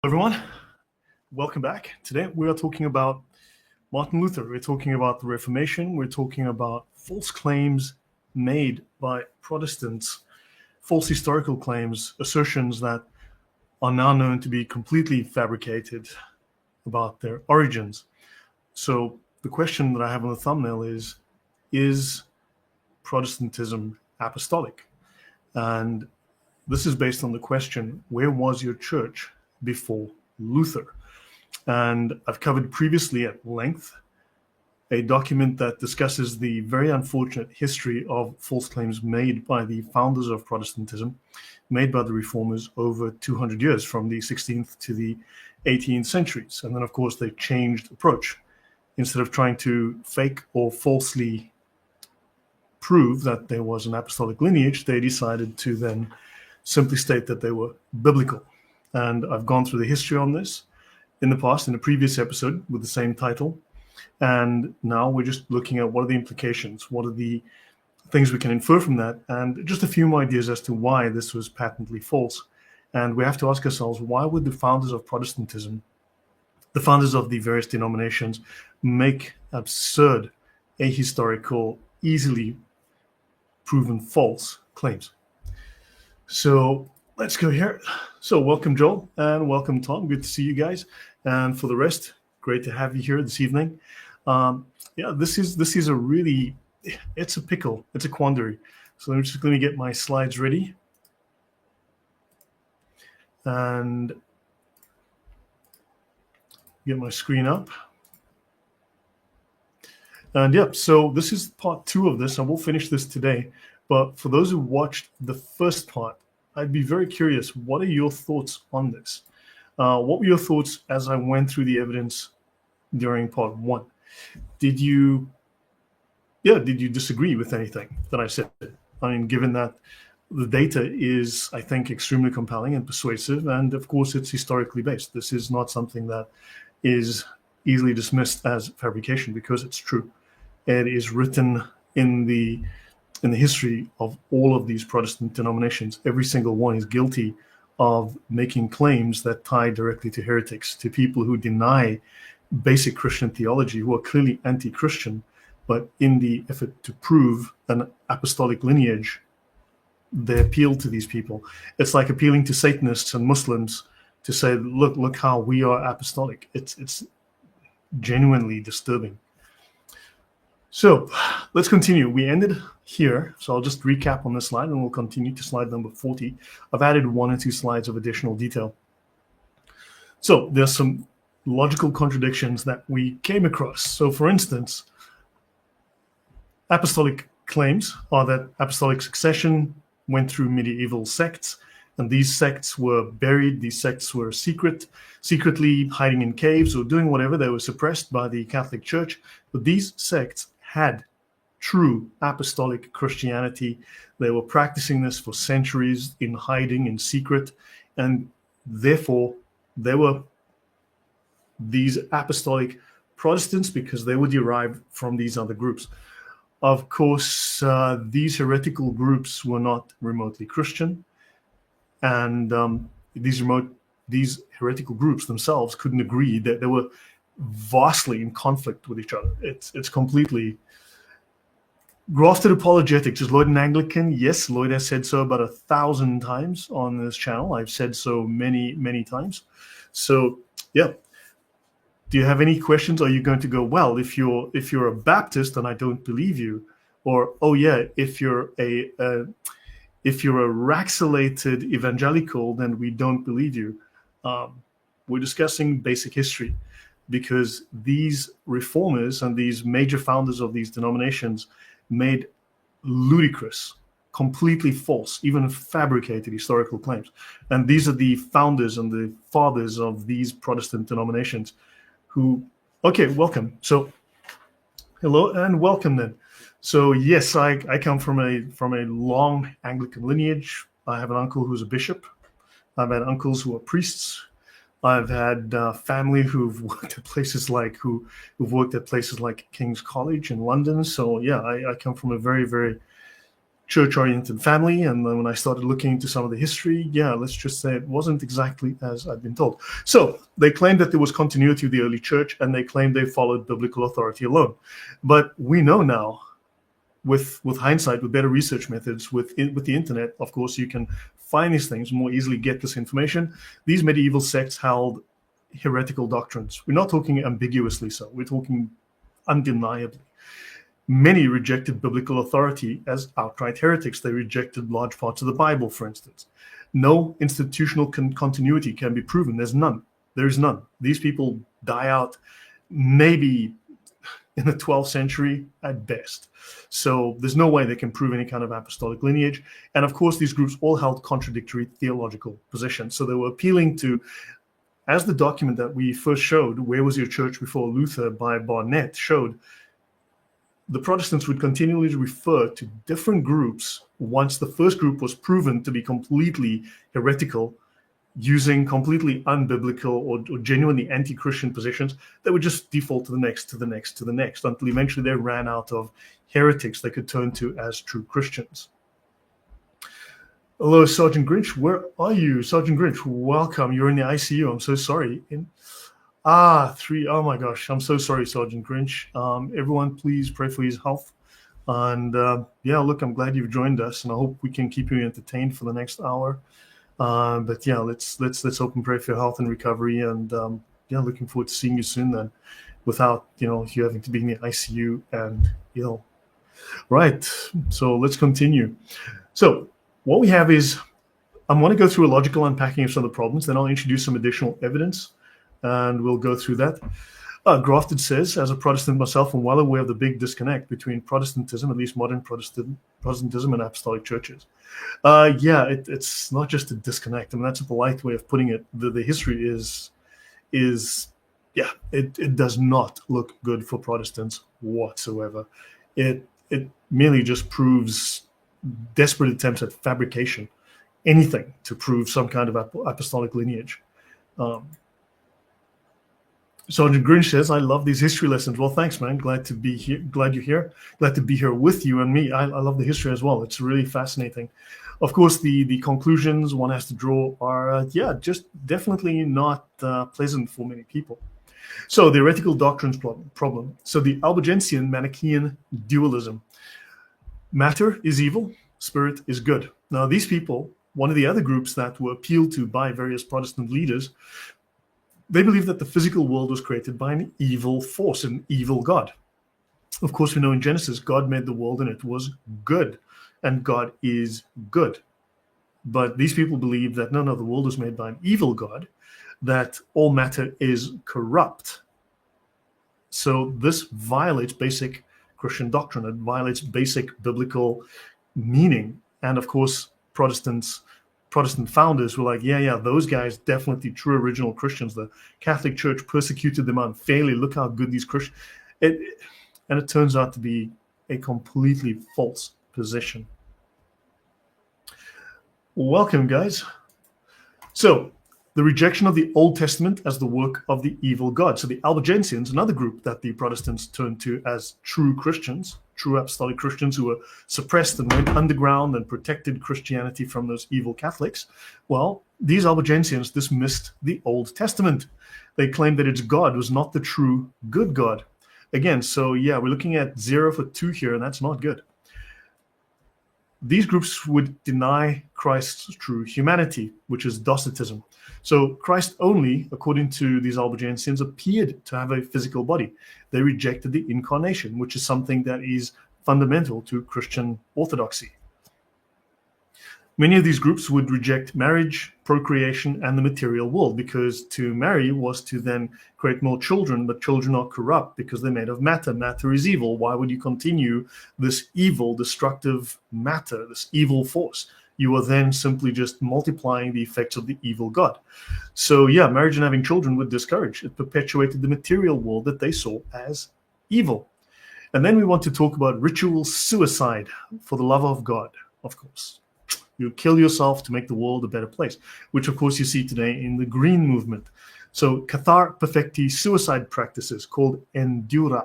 Everyone, welcome back. Today we are talking about Martin Luther. We're talking about the Reformation. We're talking about false claims made by Protestants, false historical claims, assertions that are now known to be completely fabricated about their origins. So the question that I have on the thumbnail is Protestantism apostolic? And this is based on the question, where was your church before Luther? And I've covered previously at length a document that discusses the very unfortunate history of false claims made by the founders of Protestantism, made by the reformers over 200 years, from the 16th to the 18th centuries. And then, of course, they changed approach. Instead of trying to fake or falsely prove that there was an apostolic lineage, they decided to then simply state that they were biblical. And I've gone through the history on this in the past, in a previous episode with the same title. And now we're just looking at what are the implications, what are the things we can infer from that, and just a few more ideas as to why this was patently false. And we have to ask ourselves, why would the founders of Protestantism, the founders of the various denominations, make absurd, ahistorical, easily proven false claims? So let's go here. So welcome, Joel, and welcome, Tom. Good to see you guys. And for the rest, great to have you here this evening. This is a really, it's a pickle. It's a quandary. So I'm just going to get my slides ready. And get my screen up. And so this is part 2 of this. I will finish this today. But for those who watched the first part, I'd be very curious, what are your thoughts on this? What were your thoughts as I went through the evidence during part 1? Did you disagree with anything that I said? I mean, given that the data is, I think, extremely compelling and persuasive, and of course it's historically based. This is not something that is easily dismissed as fabrication, because it's true. It is written in the history of all of these Protestant denominations. Every single one is guilty of making claims that tie directly to heretics, to people who deny basic Christian theology, who are clearly anti-Christian, but in the effort to prove an apostolic lineage, they appeal to these people. It's like appealing to Satanists and Muslims to say, look how we are apostolic. It's genuinely disturbing. So let's continue. We ended here, so I'll just recap on this slide and we'll continue to slide number 40. I've added 1 or 2 slides of additional detail. So there's some logical contradictions that we came across. So for instance, apostolic claims are that apostolic succession went through medieval sects, and these sects were buried, these sects were secretly hiding in caves or doing whatever. They were suppressed by the Catholic Church, but these sects had true apostolic Christianity. They were practicing this for centuries in hiding, in secret, and therefore they were these apostolic Protestants because they were derived from these other groups. Of course, these heretical groups were not remotely Christian, and these heretical groups themselves couldn't agree. That they were vastly in conflict with each other. It's completely grafted apologetics. Is Lloyd an Anglican? Yes, Lloyd has said so about 1,000 times on this channel. I've said so many times. So yeah. Do you have any questions? Are you going to go, well, if you're a Baptist, then I don't believe you, or oh yeah, if you're a raxalated evangelical, then we don't believe you? We're discussing basic history, because these reformers and these major founders of these denominations made ludicrous, completely false, even fabricated historical claims. And these are the founders and the fathers of these Protestant denominations who, okay, welcome. So hello and welcome then. So yes, I come from a long Anglican lineage. I have an uncle who's a bishop. I've had uncles who are priests. I've had family who've worked at places like King's College in London. So yeah, I come from a very, very church-oriented family, and then when I started looking into some of the history, let's just say it wasn't exactly as I'd been told. So they claimed that there was continuity of the early church, and they claimed they followed biblical authority alone. But we know now, with hindsight, with better research methods, with the internet, of course, you can find these things, more easily get this information. These medieval sects held heretical doctrines. We're not talking ambiguously so. We're talking undeniably. Many rejected biblical authority as outright heretics. They rejected large parts of the Bible, for instance. No institutional continuity can be proven. There's none. There's none. These people die out maybe in the 12th century at best. So there's no way they can prove any kind of apostolic lineage. And of course, these groups all held contradictory theological positions. So they were appealing to, as the document that we first showed, Where Was Your Church Before Luther by Barnett showed, the Protestants would continually refer to different groups once the first group was proven to be completely heretical, using completely unbiblical or genuinely anti-Christian positions. They would just default to the next, to the next, to the next, until eventually they ran out of heretics they could turn to as true Christians. Hello, Sergeant Grinch. Where are you? Sergeant Grinch, welcome. You're in the ICU. I'm so sorry. Three. Oh my gosh. I'm so sorry, Sergeant Grinch. Everyone, please pray for his health. And look, I'm glad you've joined us, and I hope we can keep you entertained for the next hour. Let's hope and pray for your health and recovery. And looking forward to seeing you soon then, without you having to be in the ICU and ill. Right. So let's continue. So what we have is, I'm going to go through a logical unpacking of some of the problems, then I'll introduce some additional evidence, and we'll go through that. Grafted says, as a Protestant myself, I'm well aware of the big disconnect between Protestantism, at least modern Protestantism, and apostolic churches. It's not just a disconnect. I mean, that's a polite way of putting it. The history it does not look good for Protestants whatsoever. It merely just proves desperate attempts at fabrication, anything to prove some kind of apostolic lineage. Sergeant Grinch says, I love these history lessons. Well, thanks, man. Glad to be here. Glad you're here. Glad to be here with you and me. I love the history as well. It's really fascinating. Of course, the conclusions one has to draw are, just definitely not pleasant for many people. So the heretical doctrines problem. So the Albigensian Manichaean dualism. Matter is evil, spirit is good. Now, these people, one of the other groups that were appealed to by various Protestant leaders, they believe that the physical world was created by an evil force, an evil God. Of course, we know in Genesis, God made the world and it was good, and God is good. But these people believe that, no, the world was made by an evil God, that all matter is corrupt. So this violates basic Christian doctrine. It violates basic biblical meaning. And of course, Protestant founders were like, those guys definitely true original Christians. The Catholic Church persecuted them unfairly. Look how good these Christians. And it turns out to be a completely false position. Welcome, guys. So the rejection of the Old Testament as the work of the evil God. So the Albigensians, another group that the Protestants turned to as true Christians, true apostolic Christians who were suppressed and went underground and protected Christianity from those evil Catholics. Well, these Albigensians dismissed the Old Testament. They claimed that its God was not the true good God. Again, so we're looking at 0 for 2 here, and that's not good. These groups would deny Christ's true humanity, which is Docetism. So Christ only, according to these Albigensians, appeared to have a physical body. They rejected the incarnation, which is something that is fundamental to Christian orthodoxy. Many of these groups would reject marriage, procreation, and the material world, because to marry was to then create more children, but children are corrupt because they're made of matter. Matter is evil. Why would you continue this evil, destructive matter, this evil force? You are then simply just multiplying the effects of the evil God. So marriage and having children would discourage. It perpetuated the material world that they saw as evil. And then we want to talk about ritual suicide for the love of God, of course. You kill yourself to make the world a better place, which of course you see today in the Green Movement. So Cathar Perfecti suicide practices called Endura.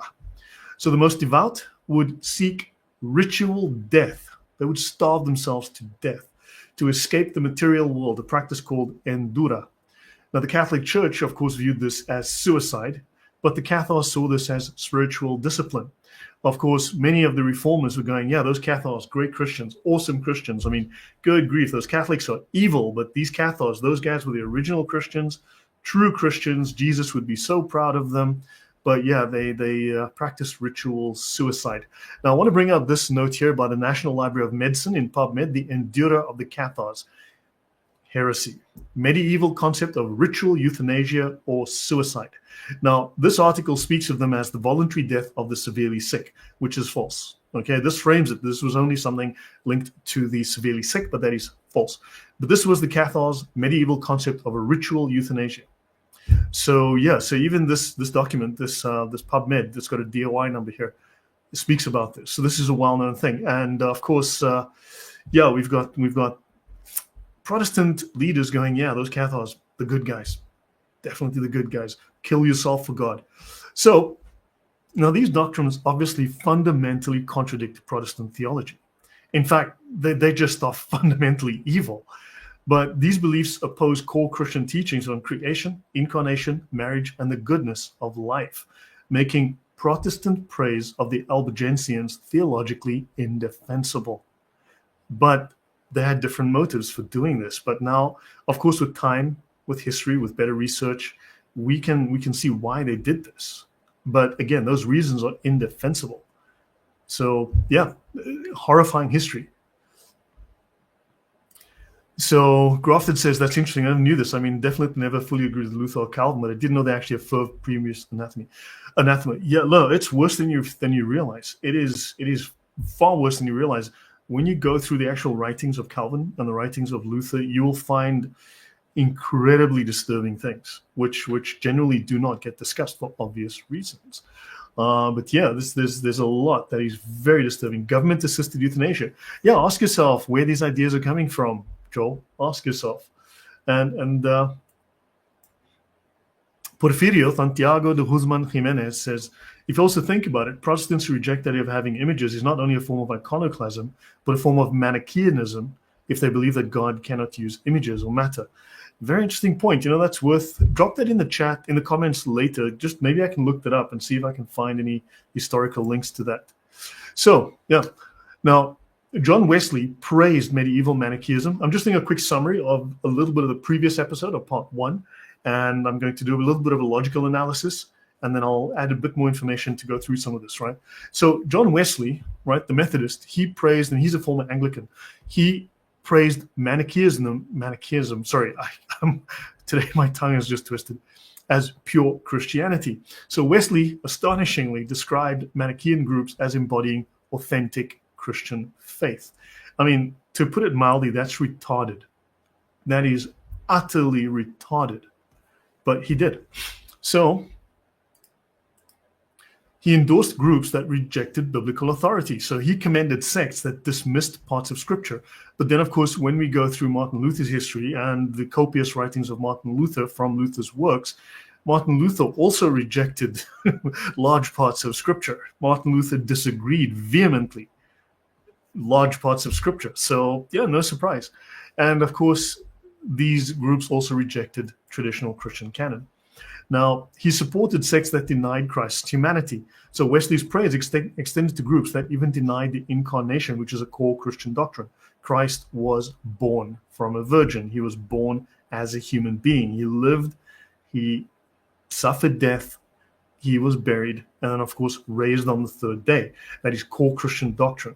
So the most devout would seek ritual death They would starve themselves to death to escape the material world, a practice called endura. Now, the Catholic Church, of course, viewed this as suicide, but the Cathars saw this as spiritual discipline. Of course, many of the reformers were going, yeah, those Cathars, great Christians, awesome Christians. I mean, good grief, those Catholics are evil, but these Cathars, those guys were the original Christians, true Christians. Jesus would be so proud of them. But yeah, they practice ritual suicide. Now, I want to bring up this note here by the National Library of Medicine in PubMed, the Endura of the Cathars. Heresy, medieval concept of ritual euthanasia or suicide. Now, this article speaks of them as the voluntary death of the severely sick, which is false. Okay, this frames it. This was only something linked to the severely sick, but that is false. But this was the Cathars' medieval concept of a ritual euthanasia. So yeah, so even this document, this PubMed, that's got a DOI number here, it speaks about this. So this is a well-known thing, and of course, yeah, we've got Protestant leaders going, yeah, those Cathars, the good guys, definitely the good guys. Kill yourself for God. So now these doctrines obviously fundamentally contradict Protestant theology. In fact, they just are fundamentally evil. But these beliefs oppose core Christian teachings on creation, incarnation, marriage, and the goodness of life, making Protestant praise of the Albigensians theologically indefensible. But they had different motives for doing this. But now, of course, with time, with history, with better research, we can see why they did this. But again, those reasons are indefensible. So yeah, horrifying history. So Grafted says, that's interesting. I never knew this. I mean, definitely never fully agree with Luther or Calvin, but I didn't know they actually affirmed previous anathema. Yeah, no, it's worse than you realize. It is far worse than you realize. When you go through the actual writings of Calvin and the writings of Luther, you will find incredibly disturbing things, which generally do not get discussed for obvious reasons. But yeah, there's a lot that is very disturbing. Government-assisted euthanasia. Yeah, ask yourself where these ideas are coming from, Joel. Ask yourself. And Porfirio Santiago de Guzman Jimenez says, if you also think about it, Protestants who reject the idea of having images is not only a form of iconoclasm, but a form of Manichaeanism if they believe that God cannot use images or matter. Very interesting point. You know, that's worth, drop that in the chat, in the comments later. Just maybe I can look that up and see if I can find any historical links to that. So, yeah. Now, John Wesley praised medieval Manichaeism. I'm just doing a quick summary of a little bit of the previous episode of part 1. And I'm going to do a little bit of a logical analysis, and then I'll add a bit more information to go through some of this, right? So John Wesley, right, the Methodist, he praised, and he's a former Anglican, he praised Manichaeism, sorry, today my tongue is just twisted, as pure Christianity. So Wesley astonishingly described Manichaean groups as embodying authentic Christian faith. I mean, to put it mildly, that's retarded. That is utterly retarded. But he did. So he endorsed groups that rejected biblical authority. So he commended sects that dismissed parts of Scripture. But then, of course, when we go through Martin Luther's history and the copious writings of Martin Luther from Luther's works, Martin Luther also rejected large parts of Scripture. Martin Luther disagreed vehemently large parts of Scripture. So, yeah, no surprise. And, of course, these groups also rejected traditional Christian canon. Now, he supported sects that denied Christ's humanity. So Wesley's praise extended to groups that even denied the incarnation, which is a core Christian doctrine. Christ was born from a virgin. He was born as a human being. He lived, he suffered death, he was buried, and then, of course, raised on the third day. That is core Christian doctrine.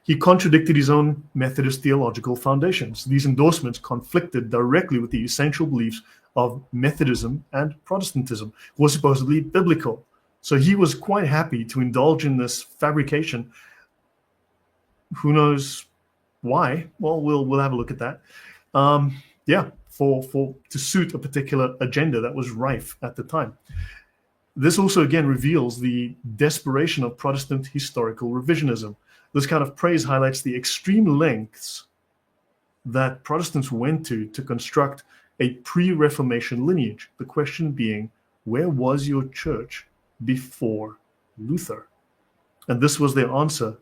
He contradicted his own Methodist theological foundations. These endorsements conflicted directly with the essential beliefs of Methodism and Protestantism, who were supposedly biblical. So he was quite happy to indulge in this fabrication. Who knows why? Well, we'll have a look at that. Yeah, to suit a particular agenda that was rife at the time. This also, again, reveals the desperation of Protestant historical revisionism. This kind of praise highlights the extreme lengths that Protestants went to construct a pre-Reformation lineage. The question being, where was your church before Luther? And this was their answer.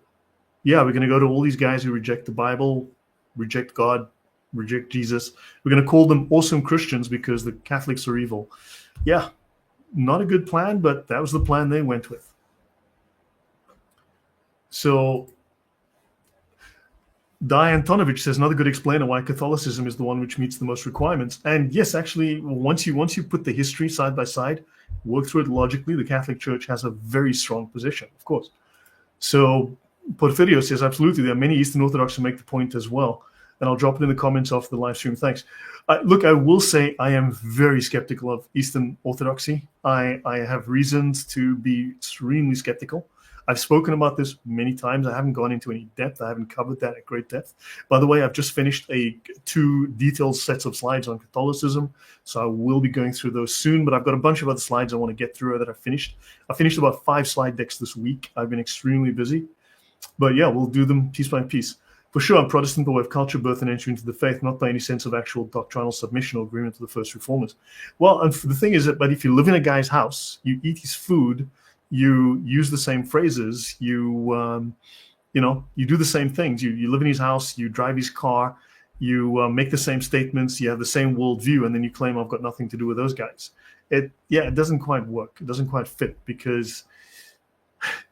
yeah, we're going to go to all these guys who reject the Bible, reject God, reject Jesus. We're going to call them awesome Christians because the Catholics are evil. Yeah, not a good plan, but that was the plan they went with. So Di Antonovich says another good explainer why Catholicism is the one which meets the most requirements. And yes, actually, once you put the history side by side, work through it logically, the Catholic Church has a very strong position, of course. So Porfirio says, absolutely, there are many Eastern Orthodox who make the point as well. And I'll drop it in the comments after the live stream. Thanks. Look, I will say I am very skeptical of Eastern Orthodoxy. I have reasons to be extremely skeptical. I've spoken about this many times. I haven't gone into any depth. I haven't covered that at great depth. By the way, I've just finished two detailed sets of slides on Catholicism, so I will be going through those soon. But I've got a bunch of other slides I want to get through that I've finished. I finished about 5 slide decks this week. I've been extremely busy. But yeah, we'll do them piece by piece. For sure, I'm Protestant by way of culture, birth, and entry into the faith, not by any sense of actual doctrinal submission or agreement to the first reformers. Well, and the thing is that, but if you live in a guy's house, you eat his food, you use the same phrases, you do the same things. You live in his house, you drive his car, you make the same statements, you have the same worldview, and then you claim I've got nothing to do with those guys. It doesn't quite work. It doesn't quite fit because,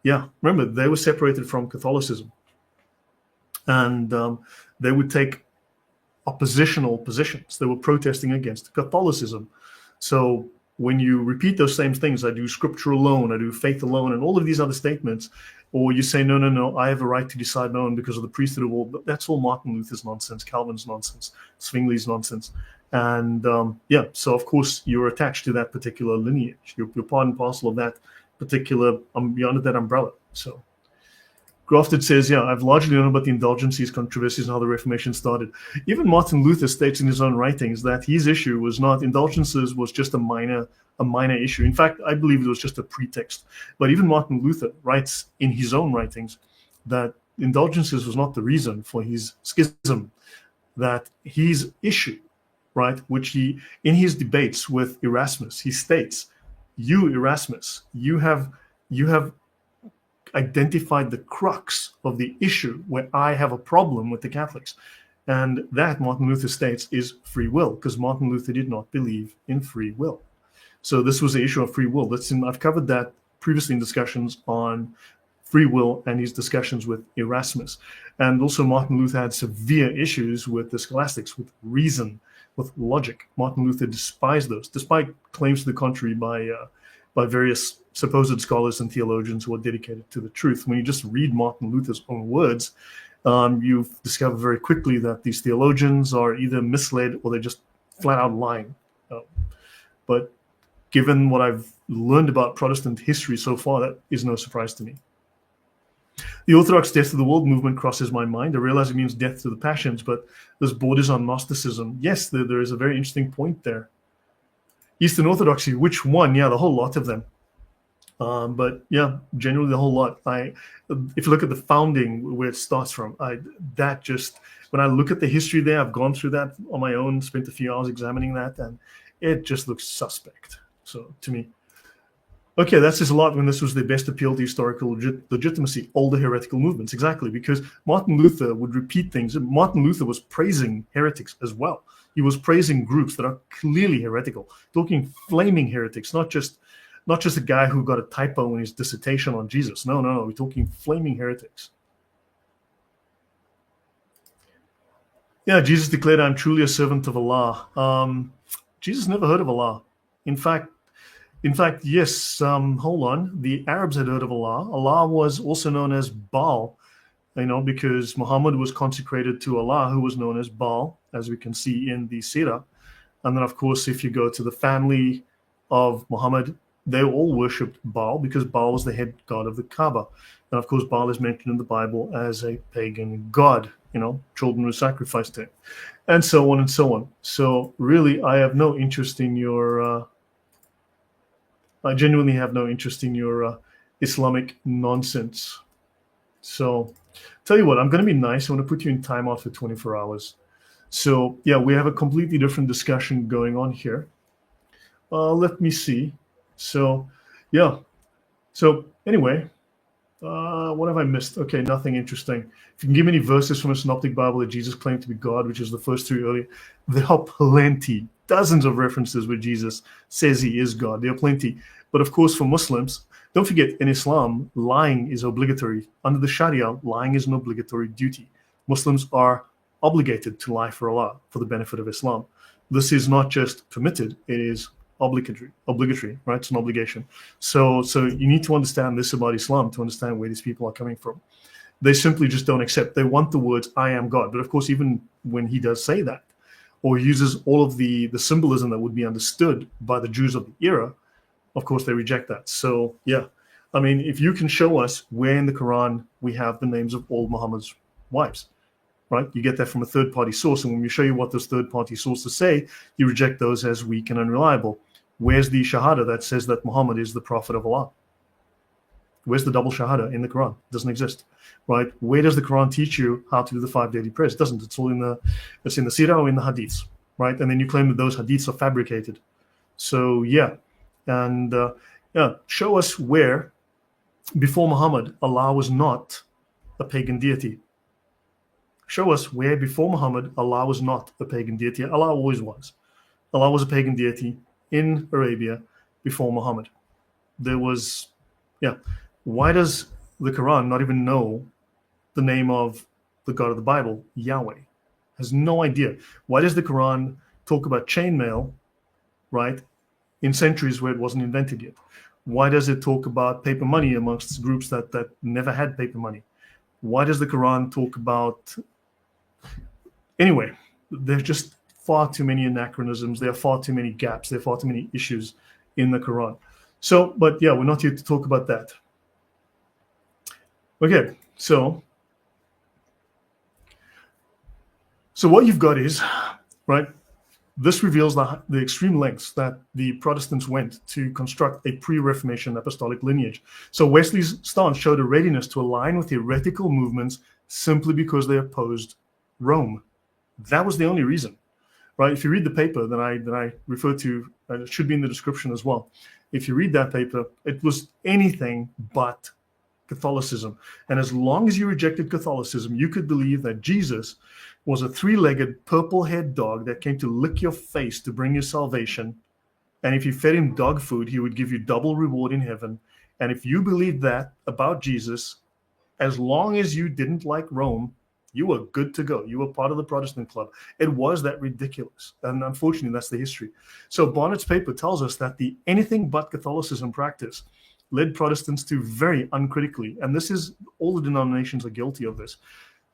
remember, they were separated from Catholicism. And they would take oppositional positions. They were protesting against Catholicism. So when you repeat those same things, I do scripture alone, I do faith alone, and all of these other statements, or you say, no, I have a right to decide my own because of the priesthood of all, but that's all Martin Luther's nonsense, Calvin's nonsense, Zwingli's nonsense. And so of course you're attached to that particular lineage. You're part and parcel of that particular, you're under that umbrella. So Grafted says, I've largely known about the indulgences, controversies, and how the Reformation started. Even Martin Luther states in his own writings that his issue was not indulgences, was just a minor issue. In fact, I believe it was just a pretext. But even Martin Luther writes in his own writings that indulgences was not the reason for his schism, that his issue, right, which he, in his debates with Erasmus, he states, you, Erasmus, you have identified the crux of the issue where I have a problem with the Catholics. And that, Martin Luther states, is free will, because Martin Luther did not believe in free will. So this was the issue of free will. I've covered that previously in discussions on free will and his discussions with Erasmus. And also Martin Luther had severe issues with the scholastics, with reason, with logic. Martin Luther despised those, despite claims to the contrary by various supposed scholars and theologians who are dedicated to the truth. When you just read Martin Luther's own words, you discover very quickly that these theologians are either misled or they're just flat out lying. But given what I've learned about Protestant history so far, that is no surprise to me. The Orthodox death to the world movement crosses my mind. I realize it means death to the passions, but there's borders on Gnosticism. Yes, there is a very interesting point there. Eastern Orthodoxy, which one? Yeah, the whole lot of them. But yeah, generally the whole lot. If you look at the founding, where it starts from, when I look at the history there, I've gone through that on my own, spent a few hours examining that, and it just looks suspect. So to me, okay, that says a lot when this was the best appeal to historical legitimacy, older heretical movements. Exactly, because Martin Luther would repeat things. Martin Luther was praising heretics as well. He was praising groups that are clearly heretical, talking flaming heretics, not just a guy who got a typo in his dissertation on Jesus. No, we're talking flaming heretics. Yeah, Jesus declared, I'm truly a servant of Allah. Jesus never heard of Allah. In fact, yes, hold on. The Arabs had heard of Allah. Allah was also known as Baal, because Muhammad was consecrated to Allah, who was known as Baal, as we can see in the Sirah. And then, of course, if you go to the family of Muhammad, they all worshipped Baal because Baal was the head god of the Kaaba. And, of course, Baal is mentioned in the Bible as a pagan god. Children were sacrificed to him, and so on and so on. So really, I have no interest in your... I genuinely have no interest in your Islamic nonsense. So, tell you what, I'm going to be nice. I'm going to put you in timeout for 24 hours. So, yeah, we have a completely different discussion going on here. Let me see. So, yeah. So, anyway, What have I missed? Okay, nothing interesting. If you can give me any verses from a Synoptic Bible that Jesus claimed to be God, which is the first two earlier, there are plenty, dozens of references where Jesus says he is God. There are plenty. But of course, for Muslims, don't forget, in Islam, lying is obligatory. Under the Sharia, lying is an obligatory duty. Muslims are obligated to lie for Allah for the benefit of Islam. This is not just permitted, it is obligatory, right? It's an obligation. So you need to understand this about Islam to understand where these people are coming from. They simply just don't accept. They want the words "I am God," but of course, even when he does say that, or uses all of the symbolism that would be understood by the Jews of the era, of course, they reject that. So yeah, I mean, if you can show us where in the Quran we have the names of all Muhammad's wives, right? You get that from a third-party source, and when we show you what those third-party sources say, you reject those as weak and unreliable. Where's the Shahada that says that Muhammad is the prophet of Allah? Where's the double Shahada in the Quran? It doesn't exist, right? Where does the Quran teach you how to do the 5 daily prayers? It doesn't. It's all in the Sirah or in the Hadiths, right? And then you claim that those Hadiths are fabricated. So yeah, and show us where before Muhammad Allah was not a pagan deity. Show us where before Muhammad Allah was not a pagan deity. Allah always was. Allah was a pagan deity in Arabia before Muhammad. There was, why does the Quran not even know the name of the God of the Bible, Yahweh? Has no idea. Why does the Quran talk about chainmail, right, in centuries where it wasn't invented yet? Why does it talk about paper money amongst groups that never had paper money? Why does the Quran talk about... Anyway, there's just far too many anachronisms. There are far too many gaps. There are far too many issues in the Quran. So, but yeah, we're not here to talk about that. Okay, so what you've got is, right, this reveals the extreme lengths that the Protestants went to construct a pre-Reformation apostolic lineage. So Wesley's stance showed a readiness to align with heretical movements simply because they opposed Rome. That was the only reason, right? If you read the paper that I referred to, it should be in the description as well. If you read that paper, it was anything but Catholicism. And as long as you rejected Catholicism, you could believe that Jesus was a three-legged, purple-haired dog that came to lick your face to bring you salvation. And if you fed him dog food, he would give you double reward in heaven. And if you believed that about Jesus, as long as you didn't like Rome, you were good to go. You were part of the Protestant club. It was that ridiculous. And unfortunately, that's the history. So Barnett's paper tells us that the anything but Catholicism practice led Protestants to very uncritically, and this is all the denominations are guilty of this,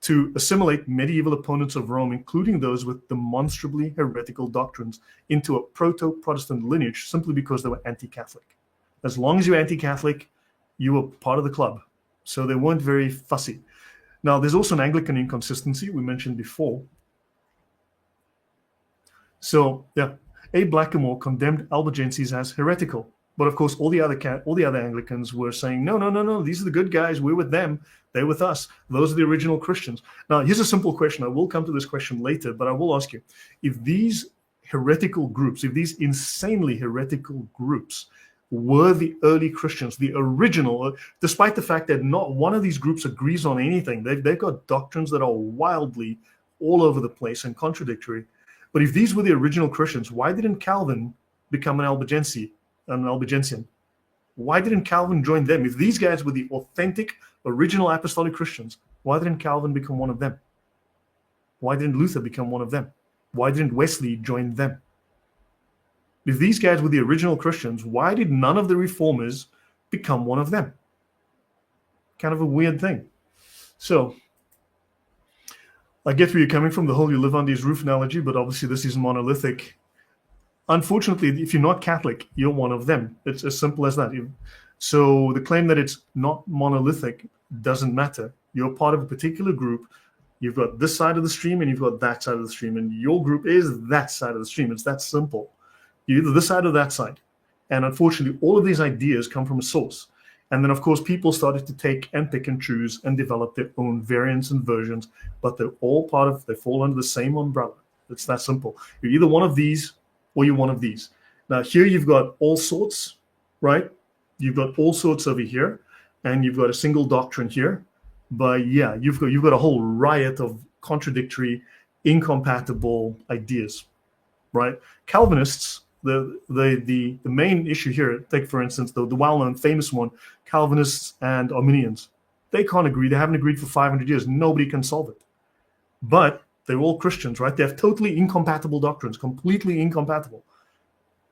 to assimilate medieval opponents of Rome, including those with demonstrably heretical doctrines, into a proto-Protestant lineage simply because they were anti-Catholic. As long as you're anti-Catholic, you were part of the club. So they weren't very fussy. Now, there's also an Anglican inconsistency we mentioned before. So, yeah, A. Blackamore condemned Albigenses as heretical. But of course, all the other Anglicans were saying, no, these are the good guys. We're with them. They're with us. Those are the original Christians. Now, here's a simple question. I will come to this question later, but I will ask you, if these heretical groups, if these insanely heretical groups were the early Christians, the original, despite the fact that not one of these groups agrees on anything, they've got doctrines that are wildly all over the place and contradictory. But if these were the original Christians, why didn't Calvin become an Albigensian? Why didn't Calvin join them? If these guys were the authentic, original apostolic Christians, why didn't Calvin become one of them? Why didn't Luther become one of them? Why didn't Wesley join them? If these guys were the original Christians, why did none of the reformers become one of them? Kind of a weird thing. So I get where you're coming from, the whole you live under his roof analogy, but obviously this is monolithic. Unfortunately, if you're not Catholic, you're one of them. It's as simple as that. So the claim that it's not monolithic doesn't matter. You're part of a particular group. You've got this side of the stream and you've got that side of the stream, and your group is that side of the stream. It's that simple. You're either this side or that side. And unfortunately, all of these ideas come from a source. And then, of course, people started to take and pick and choose and develop their own variants and versions, but they fall under the same umbrella. It's that simple. You're either one of these or you're one of these. Now, here you've got all sorts, right? You've got all sorts over here. and you've got a single doctrine here. But yeah, you've got a whole riot of contradictory, incompatible ideas, right? Calvinists, the main issue here, take for instance the well-known famous one, Calvinists and Arminians. They can't agree. They haven't agreed for 500 years. Nobody can solve it. But they're all Christians, right? They have totally incompatible doctrines, completely incompatible,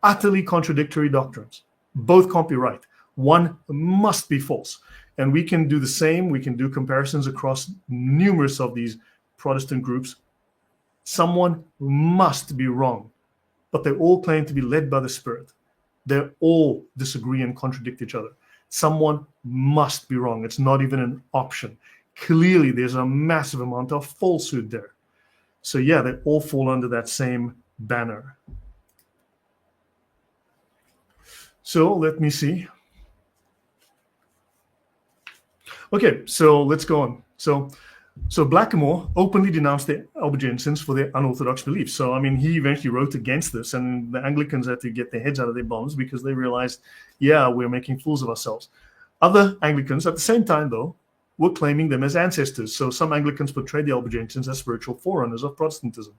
utterly contradictory doctrines. Both can't be right. One must be false. And we can do the same. We can do comparisons across numerous of these Protestant groups. Someone must be wrong, but they all claim to be led by the Spirit. They all disagree and contradict each other. Someone must be wrong. It's not even an option. Clearly, there's a massive amount of falsehood there. So yeah, they all fall under that same banner. So let me see. Okay, so let's go on. So Blackamoor openly denounced the Albigensians for their unorthodox beliefs. So, I mean, he eventually wrote against this, and the Anglicans had to get their heads out of their bums because they realized, yeah, we're making fools of ourselves. Other Anglicans, at the same time, though, were claiming them as ancestors. So some Anglicans portrayed the Albigensians as spiritual forerunners of Protestantism.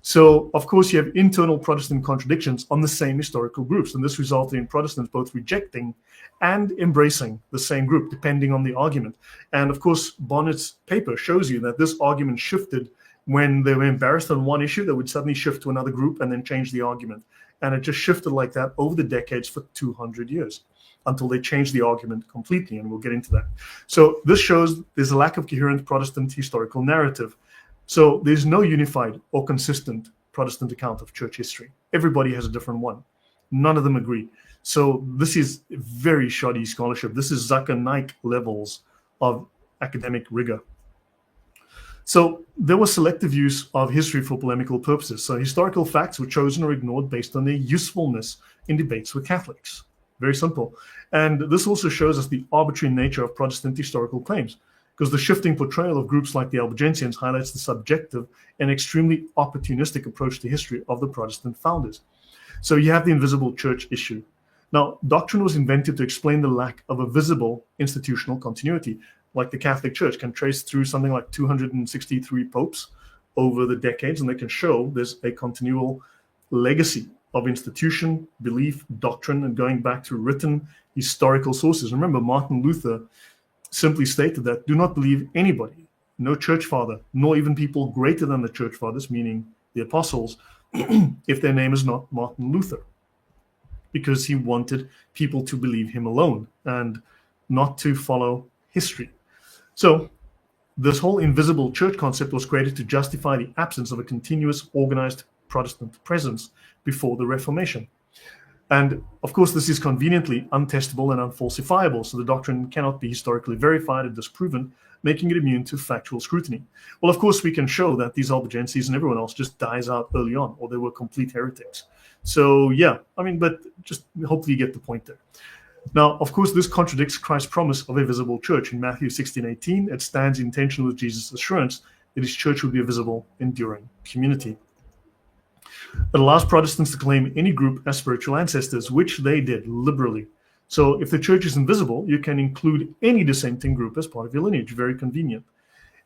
So, of course, you have internal Protestant contradictions on the same historical groups, and this resulted in Protestants both rejecting and embracing the same group, depending on the argument. And, of course, Bonnet's paper shows you that this argument shifted when they were embarrassed on one issue. They would suddenly shift to another group and then change the argument. And it just shifted like that over the decades for 200 years until they changed the argument completely, and we'll get into that. So this shows there's a lack of coherent Protestant historical narrative. So there's no unified or consistent Protestant account of church history. Everybody has a different one. None of them agree. So this is very shoddy scholarship. This is Zucker-Nike levels of academic rigor. So there was selective use of history for polemical purposes. So historical facts were chosen or ignored based on their usefulness in debates with Catholics. Very simple. And this also shows us the arbitrary nature of Protestant historical claims, because the shifting portrayal of groups like the Albigensians highlights the subjective and extremely opportunistic approach to history of the Protestant founders. So you have the invisible church issue. Now, doctrine was invented to explain the lack of a visible institutional continuity, like the Catholic Church can trace through something like 263 popes over the decades, and they can show there's a continual legacy of institution, belief, doctrine, and going back to written historical sources. Remember, Martin Luther simply stated that do not believe anybody, no church father, nor even people greater than the church fathers, meaning the apostles, if their name is not Martin Luther, because he wanted people to believe him alone and not to follow history. So this whole invisible church concept was created to justify the absence of a continuous organized Protestant presence before the Reformation. And of course, this is conveniently untestable and unfalsifiable, so the doctrine cannot be historically verified or disproven, making it immune to factual scrutiny. Well, of course, we can show that these Albigenses and everyone else just dies out early on, or they were complete heretics. So yeah, I mean, but just hopefully you get the point there. Now, of course, this contradicts Christ's promise of a visible church. In Matthew 16:18, it stands in tension with Jesus' assurance that his church would be a visible, enduring community. It allows Protestants to claim any group as spiritual ancestors, which they did liberally. So if the church is invisible, you can include any dissenting group as part of your lineage. Very convenient.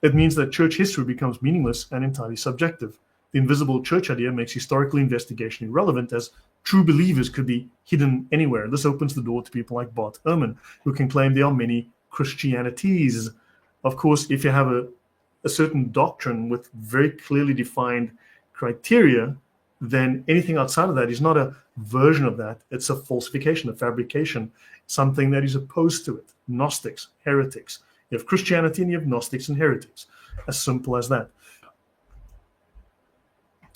It means that church history becomes meaningless and entirely subjective. The invisible church idea makes historical investigation irrelevant, as true believers could be hidden anywhere. This opens the door to people like Bart Ehrman, who can claim there are many Christianities. Of course, if you have a certain doctrine with very clearly defined criteria, then anything outside of that is not a version of that. It's a falsification, a fabrication, something that is opposed to it. Gnostics, heretics. You have Christianity and you have Gnostics and heretics. As simple as that.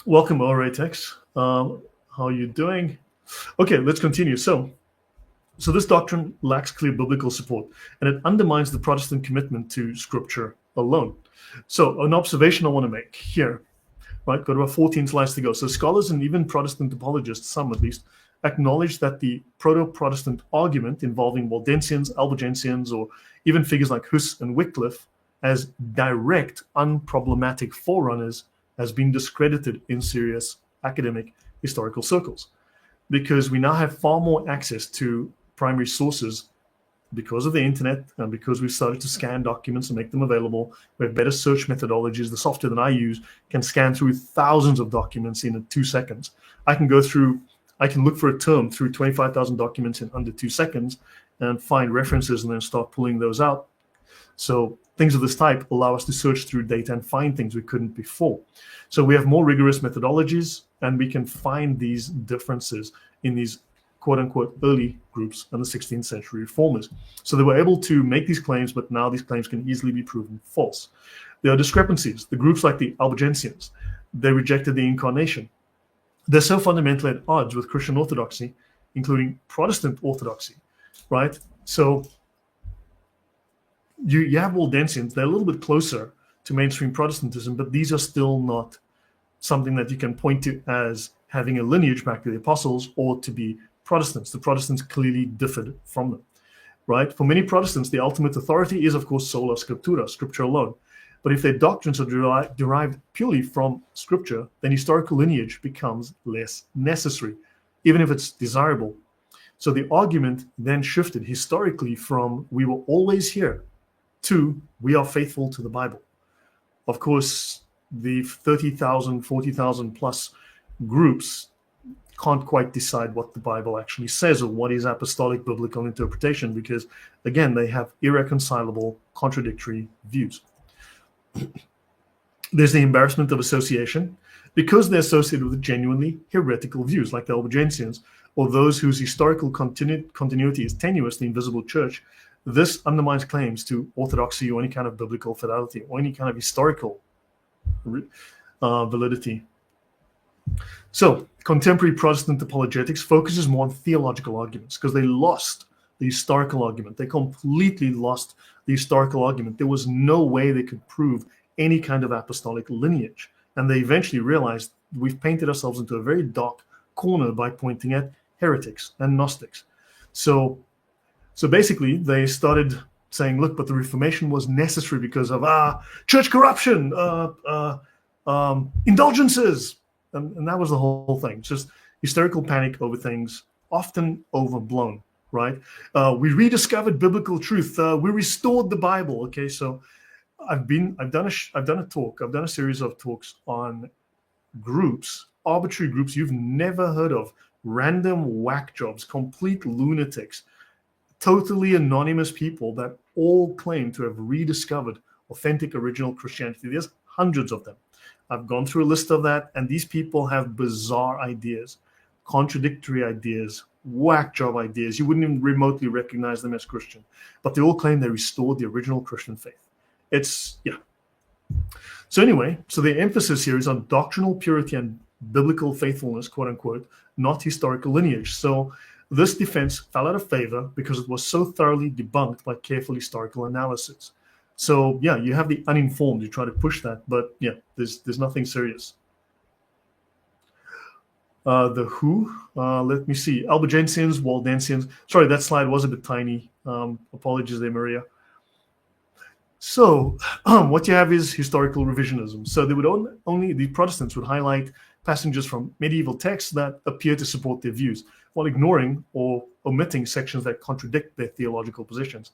Welcome, Oratex. How are you doing? Okay, let's continue. So this doctrine lacks clear biblical support, and it undermines the Protestant commitment to Scripture alone. So an observation I want to make here. Right, got about 14 slides to go. So scholars and even Protestant apologists, some at least, acknowledge that the proto-Protestant argument involving Waldensians, Albigensians, or even figures like Huss and Wycliffe as direct, unproblematic forerunners has been discredited in serious academic historical circles, because we now have far more access to primary sources because of the internet and because we've started to scan documents and make them available, we have better search methodologies. The software that I use can scan through thousands of documents in 2 seconds. I can look for a term through 25,000 documents in under 2 seconds and find references and then start pulling those out. So things of this type allow us to search through data and find things we couldn't before. So we have more rigorous methodologies, and we can find these differences in these quote-unquote early groups and the 16th century reformers. So they were able to make these claims, but now these claims can easily be proven false. There are discrepancies. The groups like the Albigensians, they rejected the incarnation. They're so fundamentally at odds with Christian orthodoxy, including Protestant orthodoxy, right? So you have Waldensians, they're a little bit closer to mainstream Protestantism, but these are still not something that you can point to as having a lineage back to the apostles or to be Protestants. The Protestants clearly differed from them, right? For many Protestants, the ultimate authority is, of course, sola scriptura, scripture alone. But if their doctrines are derived purely from scripture, then historical lineage becomes less necessary, even if it's desirable. So the argument then shifted historically from we were always here to we are faithful to the Bible. Of course, the 30,000, 40,000 plus groups can't quite decide what the Bible actually says or what is apostolic biblical interpretation because, again, they have irreconcilable, contradictory views. There's the embarrassment of association because they're associated with genuinely heretical views like the Albigensians or those whose historical continuity is tenuous, the invisible church. This undermines claims to orthodoxy or any kind of biblical fidelity or any kind of historical validity. So contemporary Protestant apologetics focuses more on theological arguments because they lost the historical argument. They completely lost the historical argument. There was no way they could prove any kind of apostolic lineage. And they eventually realized we've painted ourselves into a very dark corner by pointing at heretics and Gnostics. So basically they started saying, look, but the Reformation was necessary because of church corruption, indulgences. And that was the whole thing. Just hysterical panic over things, often overblown, right? We rediscovered biblical truth. We restored the Bible. Okay, so I've done a series of talks on groups, arbitrary groups you've never heard of, random whack jobs, complete lunatics, totally anonymous people that all claim to have rediscovered authentic original Christianity. There's hundreds of them. I've gone through a list of that, and these people have bizarre ideas, contradictory ideas, whack job ideas. You wouldn't even remotely recognize them as Christian, but they all claim they restored the original Christian faith. So anyway, so the emphasis here is on doctrinal purity and biblical faithfulness, quote unquote, not historical lineage. So this defense fell out of favor because it was so thoroughly debunked by careful historical analysis. So yeah, you have the uninformed, you try to push that, but yeah, there's nothing serious. The who, let me see, Albigensians, Waldensians. Sorry, that slide was a bit tiny. Apologies there, Maria. So what you have is historical revisionism. So they would only the Protestants would highlight passages from medieval texts that appear to support their views, while ignoring or omitting sections that contradict their theological positions.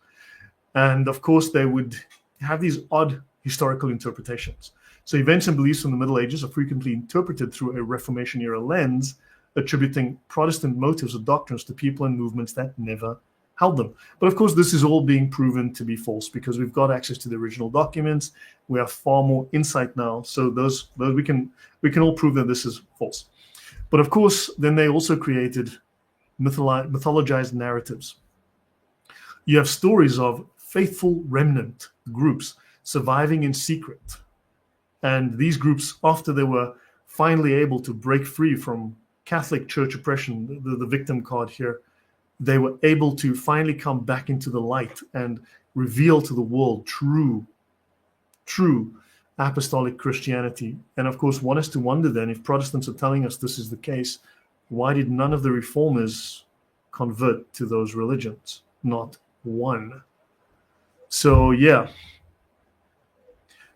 And of course, they would have these odd historical interpretations. So events and beliefs from the Middle Ages are frequently interpreted through a Reformation-era lens, attributing Protestant motives or doctrines to people and movements that never held them. But of course, this is all being proven to be false because we've got access to the original documents. We have far more insight now. So those we can all prove that this is false. But of course, then they also created mythologized narratives. You have stories of faithful remnant groups surviving in secret. And these groups, after they were finally able to break free from Catholic Church oppression, the victim card here, they were able to finally come back into the light and reveal to the world true apostolic Christianity. And of course, one has to wonder then, if Protestants are telling us this is the case, why did none of the reformers convert to those religions? Not one. So yeah.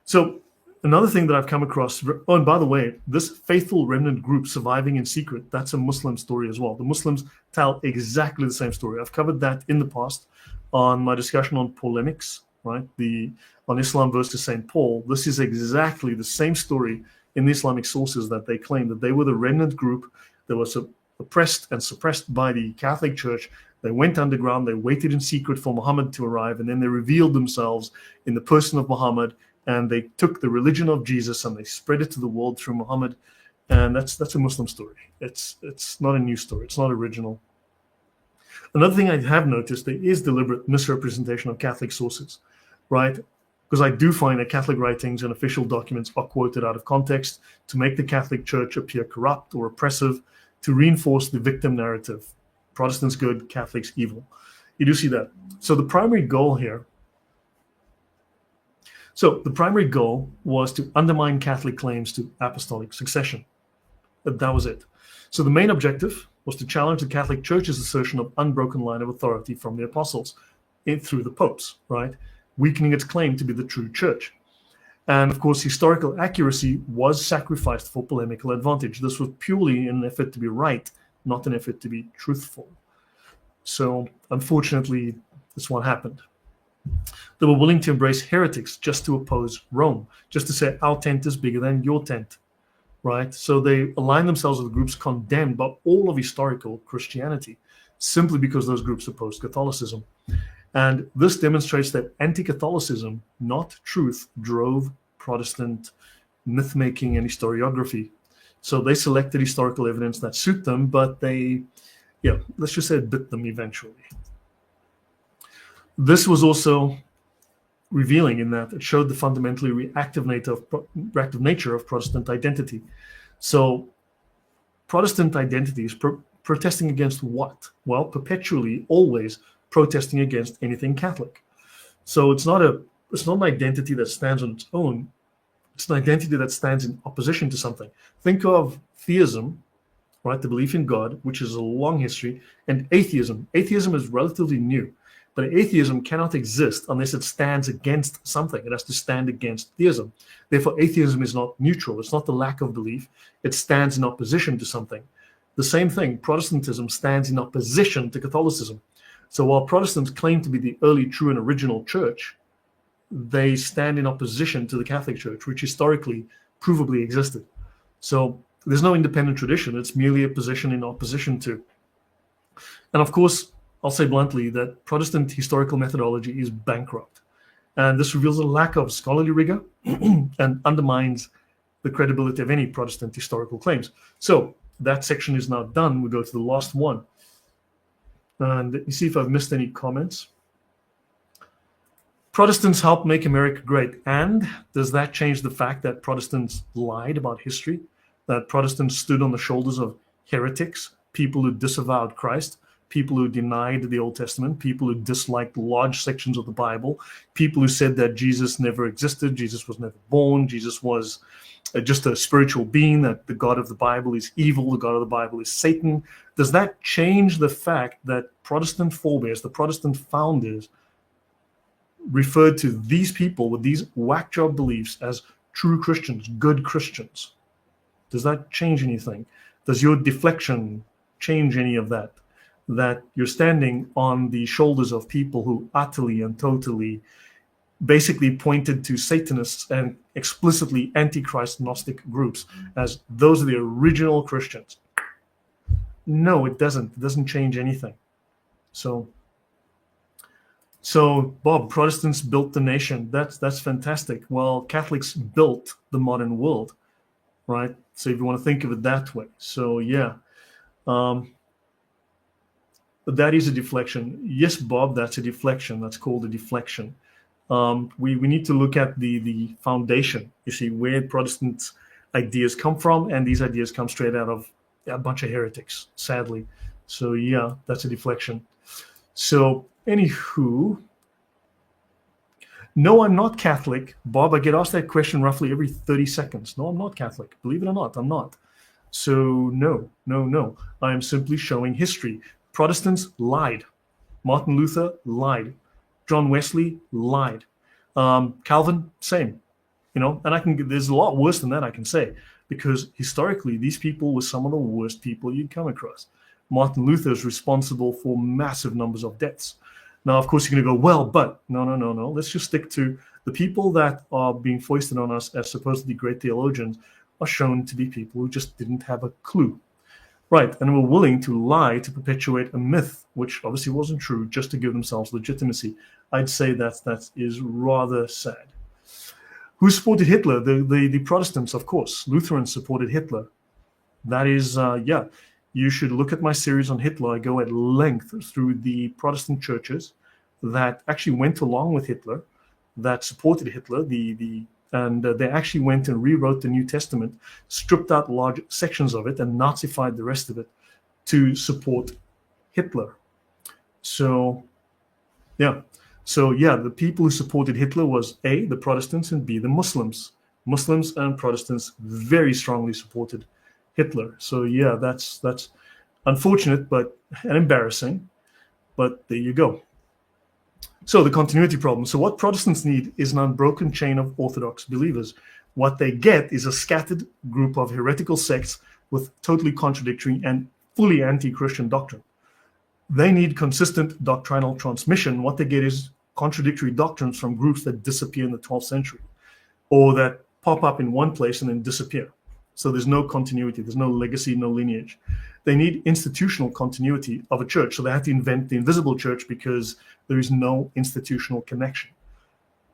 So another thing that I've come across, and by the way, this faithful remnant group surviving in secret, that's a Muslim story as well. The Muslims tell exactly the same story. I've covered that in the past on my discussion on polemics, right? On Islam versus St. Paul. This is exactly the same story in the Islamic sources, that they claim that they were the remnant group that was oppressed and suppressed by the Catholic Church. They went underground, they waited in secret for Muhammad to arrive, and then they revealed themselves in the person of Muhammad, and they took the religion of Jesus and they spread it to the world through Muhammad. And that's a Muslim story. It's not a new story. It's not original. Another thing I have noticed, there is deliberate misrepresentation of Catholic sources, right? Because I do find that Catholic writings and official documents are quoted out of context to make the Catholic Church appear corrupt or oppressive, to reinforce the victim narrative. Protestants good, Catholics evil. You do see that. So the primary goal was to undermine Catholic claims to apostolic succession. That was it. So the main objective was to challenge the Catholic Church's assertion of unbroken line of authority from the apostles through the popes, right? Weakening its claim to be the true church. And of course, historical accuracy was sacrificed for polemical advantage. This was purely an effort to be right, not an effort to be truthful. So unfortunately, this one happened. They were willing to embrace heretics just to oppose Rome, just to say our tent is bigger than your tent, right? So they aligned themselves with groups condemned by all of historical Christianity, simply because those groups opposed Catholicism. And this demonstrates that anti-Catholicism, not truth, drove Protestant myth-making and historiography. So they selected historical evidence that suit them, but they, let's just say it bit them eventually. This was also revealing in that it showed the fundamentally reactive nature of Protestant identity. So Protestant identity is protesting against what? Well, perpetually, always protesting against anything Catholic. So it's not an identity that stands on its own. It's an identity that stands in opposition to something. Think of theism, right? The belief in God, which is a long history, and atheism. Atheism is relatively new, but atheism cannot exist unless it stands against something. It has to stand against theism. Therefore, atheism is not neutral. It's not the lack of belief. It stands in opposition to something. The same thing, Protestantism stands in opposition to Catholicism. So while Protestants claim to be the early, true, and original church, they stand in opposition to the Catholic Church, which historically provably existed. So there's no independent tradition. It's merely a position in opposition to. And of course, I'll say bluntly that Protestant historical methodology is bankrupt. And this reveals a lack of scholarly rigor and undermines the credibility of any Protestant historical claims. So that section is now done. We go to the last one. And let me see if I've missed any comments. Protestants helped make America great. And does that change the fact that Protestants lied about history? That Protestants stood on the shoulders of heretics, people who disavowed Christ, people who denied the Old Testament, people who disliked large sections of the Bible, people who said that Jesus never existed, Jesus was never born, Jesus was just a spiritual being, that the God of the Bible is evil, the God of the Bible is Satan. Does that change the fact that Protestant forebears, the Protestant founders, referred to these people with these whack job beliefs as true Christians, good Christians? Does that change anything? Does your deflection change any of that? That you're standing on the shoulders of people who utterly and totally basically pointed to Satanists and explicitly antichrist Gnostic groups as those are the original Christians. No, it doesn't. It doesn't change anything. So Bob, Protestants built the nation. That's fantastic. Well, Catholics built the modern world, right? So if you want to think of it that way. So yeah. But that is a deflection. Yes, Bob, that's a deflection. That's called a deflection. We need to look at the foundation, you see, where Protestant ideas come from, and these ideas come straight out of a bunch of heretics, sadly. So yeah, that's a deflection. So anywho, no, I'm not Catholic. Bob, I get asked that question roughly every 30 seconds. No, I'm not Catholic. Believe it or not, I'm not. So no. I am simply showing history. Protestants lied. Martin Luther lied. John Wesley lied. Calvin, same. And there's a lot worse than that I can say, because historically these people were some of the worst people you'd come across. Martin Luther is responsible for massive numbers of deaths. Now, of course, you're going to go, well, but no. Let's just stick to the people that are being foisted on us as supposedly great theologians are shown to be people who just didn't have a clue. Right, and were willing to lie to perpetuate a myth, which obviously wasn't true, just to give themselves legitimacy. I'd say that is rather sad. Who supported Hitler? The Protestants, of course. Lutherans supported Hitler. That is, you should look at my series on Hitler. I go at length through the Protestant churches that actually went along with Hitler, that supported Hitler, and they actually went and rewrote the New Testament, stripped out large sections of it, and Nazified the rest of it to support Hitler. So, the people who supported Hitler was A, the Protestants, and B, the Muslims. Muslims and Protestants very strongly supported Hitler. So that's unfortunate, and embarrassing, but there you go. So the continuity problem. So what Protestants need is an unbroken chain of Orthodox believers. What they get is a scattered group of heretical sects with totally contradictory and fully anti-Christian doctrine. They need consistent doctrinal transmission. What they get is contradictory doctrines from groups that disappear in the 12th century, or that pop up in one place and then disappear. So there's no continuity, there's no legacy, no lineage. They need institutional continuity of a church. So they have to invent the invisible church because there is no institutional connection.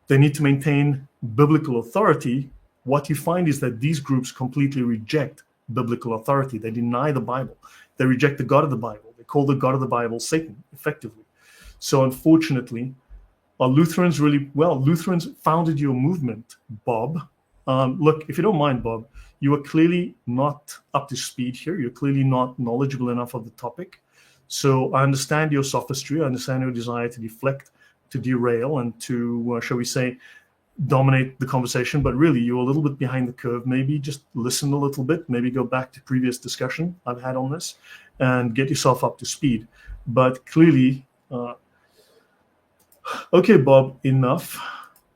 They need to maintain biblical authority. What you find is that these groups completely reject biblical authority. They deny the Bible. They reject the God of the Bible. They call the God of the Bible Satan, effectively. So unfortunately, are Lutherans really, well, Lutherans founded your movement, Bob. Look, if you don't mind, Bob, you are clearly not up to speed here. You're clearly not knowledgeable enough of the topic. So I understand your sophistry. I understand your desire to deflect, to derail, and to, shall we say, dominate the conversation. But really, you're a little bit behind the curve. Maybe just listen a little bit. Maybe go back to previous discussion I've had on this and get yourself up to speed. But clearly, okay, Bob, enough,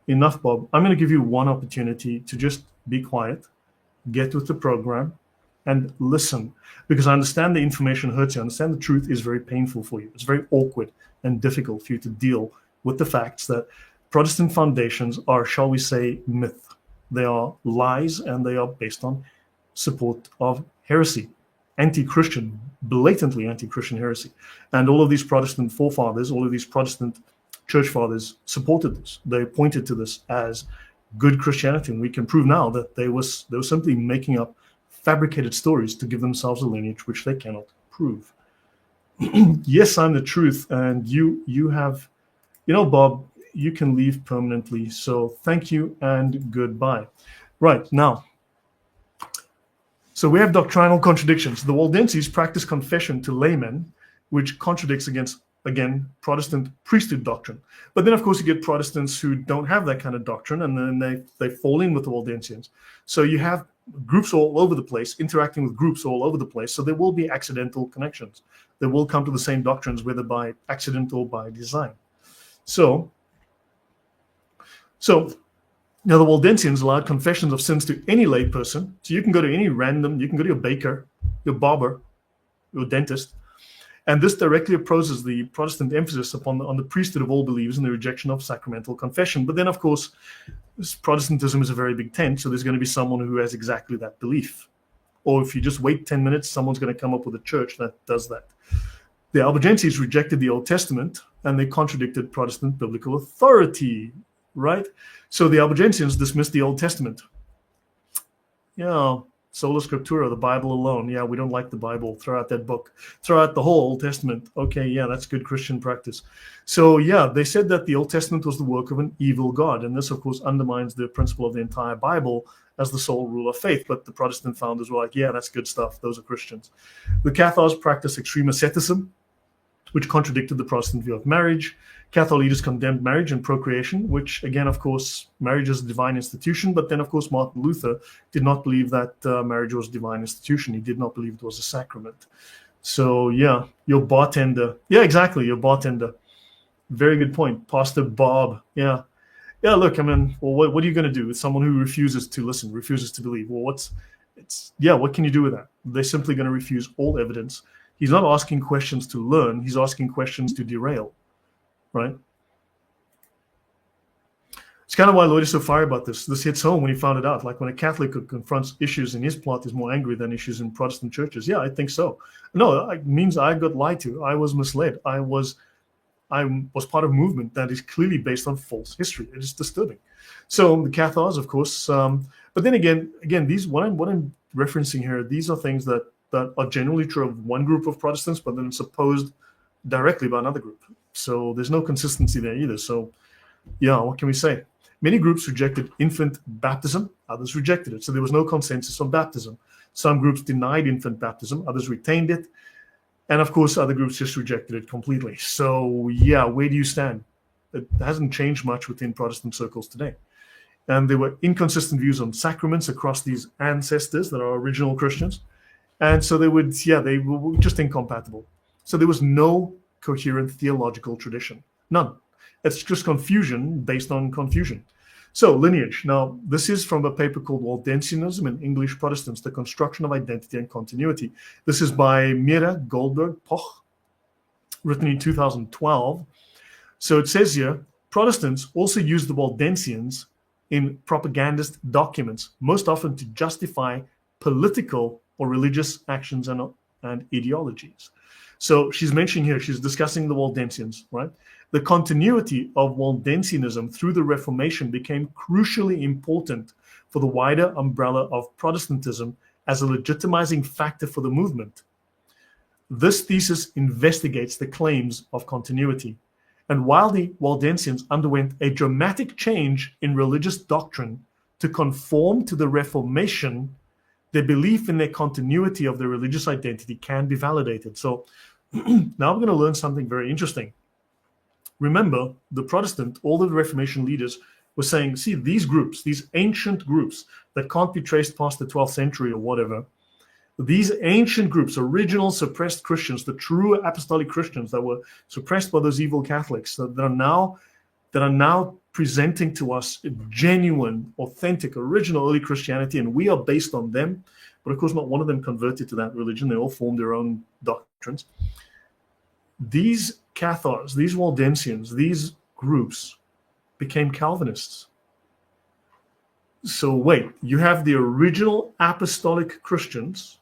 Bob. I'm going to give you one opportunity to just be quiet, get with the program, and listen, because I understand the information hurts you. I understand the truth is very painful for you. It's very awkward and difficult for you to deal with the facts that Protestant foundations are, shall we say, myth. They are lies, and they are based on support of heresy, anti-Christian, blatantly anti-Christian heresy. And all of these Protestant forefathers, all of these Protestant church fathers supported this. They pointed to this as good Christianity, and we can prove now that they were simply making up fabricated stories to give themselves a lineage which they cannot prove. Yes, I'm the truth, and you have, Bob, you can leave permanently. So thank you and goodbye. Right, now, so we have doctrinal contradictions. The Waldenses practice confession to laymen, which contradicts against, again, Protestant priesthood doctrine. But then, of course, you get Protestants who don't have that kind of doctrine, and then they fall in with the Waldensians. So you have groups all over the place, interacting with groups all over the place. So there will be accidental connections. They will come to the same doctrines, whether by accident or by design. So now the Waldensians allowed confessions of sins to any lay person. So you can go to any random, you can go to your baker, your barber, your dentist, and this directly opposes the Protestant emphasis on the priesthood of all believers and the rejection of sacramental confession. But then, of course, Protestantism is a very big tent, so there's going to be someone who has exactly that belief. Or if you just wait 10 minutes, someone's going to come up with a church that does that. The Albigenses rejected the Old Testament, and they contradicted Protestant biblical authority, right? So the Albigensians dismissed the Old Testament. Sola Scriptura, the Bible alone. Yeah, we don't like the Bible. Throw out that book. Throw out the whole Old Testament. Okay, yeah, that's good Christian practice. So yeah, they said that the Old Testament was the work of an evil God. And this, of course, undermines the principle of the entire Bible as the sole rule of faith. But the Protestant founders were like, yeah, that's good stuff. Those are Christians. The Cathars practiced extreme asceticism, which contradicted the Protestant view of marriage. Catholic leaders condemned marriage and procreation, which, again, of course, marriage is a divine institution. But then, of course, Martin Luther did not believe that marriage was a divine institution. He did not believe it was a sacrament. So, yeah, your bartender. Yeah, exactly, your bartender. Very good point. Pastor Bob. Yeah. Yeah, look, I mean, well, what are you going to do with someone who refuses to listen, refuses to believe? Well, what can you do with that? They're simply going to refuse all evidence. He's not asking questions to learn. He's asking questions to derail, right? It's kind of why Lloyd is so fiery about this. This hits home when he found it out. Like when a Catholic who confronts issues in his plot is more angry than issues in Protestant churches. Yeah, I think so. No, it means I got lied to. I was misled. I was part of a movement that is clearly based on false history. It is disturbing. So the Cathars, of course, but then again, these what I'm referencing here, these are things that are generally true of one group of Protestants, but then it's opposed directly by another group. So there's no consistency there either. So yeah, what can we say? Many groups rejected infant baptism, others rejected it. So there was no consensus on baptism. Some groups denied infant baptism, others retained it. And of course, other groups just rejected it completely. So yeah, where do you stand? It hasn't changed much within Protestant circles today. And there were inconsistent views on sacraments across these ancestors that are original Christians. And so they were just incompatible. So there was no coherent theological tradition, none. It's just confusion based on confusion. So lineage. Now, this is from a paper called Waldensianism and English Protestants, The Construction of Identity and Continuity. This is by Mira Goldberg Poch, written in 2012. So it says here, Protestants also use the Waldensians in propagandist documents, most often to justify political or religious actions and ideologies. So she's mentioning here, she's discussing the Waldensians, right? The continuity of Waldensianism through the Reformation became crucially important for the wider umbrella of Protestantism as a legitimizing factor for the movement. This thesis investigates the claims of continuity. And while the Waldensians underwent a dramatic change in religious doctrine to conform to the Reformation, their belief in their continuity of their religious identity can be validated. So now we're going to learn something very interesting. Remember, the Protestant, all the Reformation leaders were saying, see, these groups, these ancient groups that can't be traced past the 12th century or whatever, these ancient groups, original suppressed Christians, the true apostolic Christians that were suppressed by those evil Catholics, that are now presenting to us genuine, authentic, original early Christianity, and we are based on them. But of course, not one of them converted to that religion. They all formed their own doctrines. These Cathars, these Waldensians, these groups became Calvinists. So wait, you have the original apostolic Christians,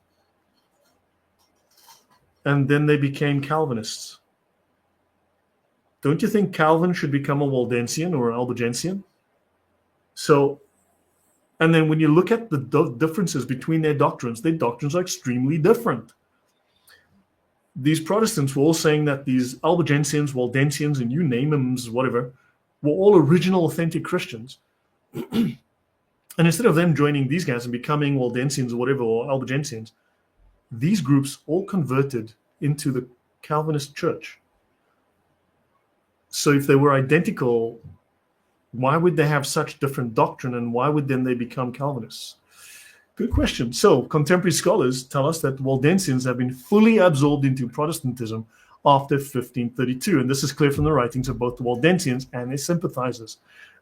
and then they became Calvinists. Don't you think Calvin should become a Waldensian or an Albigensian? So, and then when you look at the differences between their doctrines are extremely different. These Protestants were all saying that these Albigensians, Waldensians, and you name them, whatever, were all original, authentic Christians. And instead of them joining these guys and becoming Waldensians or whatever, or Albigensians, these groups all converted into the Calvinist church. So if they were identical, why would they have such different doctrine, and why would then they become Calvinists? Good question. So contemporary scholars tell us that Waldensians have been fully absorbed into Protestantism after 1532. And this is clear from the writings of both the Waldensians and their sympathizers.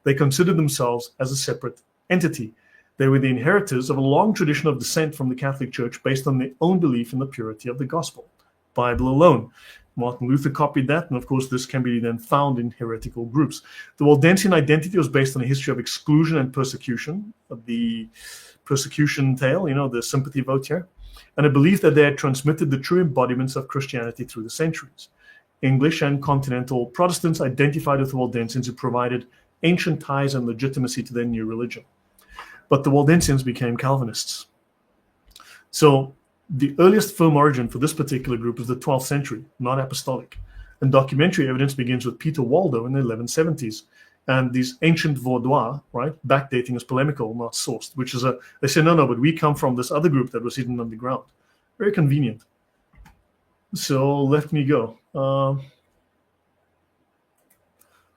They considered themselves as a separate entity. They were the inheritors of a long tradition of descent from the Catholic Church based on their own belief in the purity of the gospel. Bible alone. Martin Luther copied that, and of course this can be then found in heretical groups. The Waldensian identity was based on a history of exclusion and persecution, the persecution tale, the sympathy vote here, and a belief that they had transmitted the true embodiments of Christianity through the centuries. English and continental Protestants identified with the Waldensians who provided ancient ties and legitimacy to their new religion. But the Waldensians became Calvinists. So the earliest firm origin for this particular group is the 12th century, not apostolic. And documentary evidence begins with Peter Waldo in the 1170s. And these ancient Vaudois, right, backdating is polemical, not sourced, which is they say, no, but we come from this other group that was hidden underground. Very convenient. So let me go.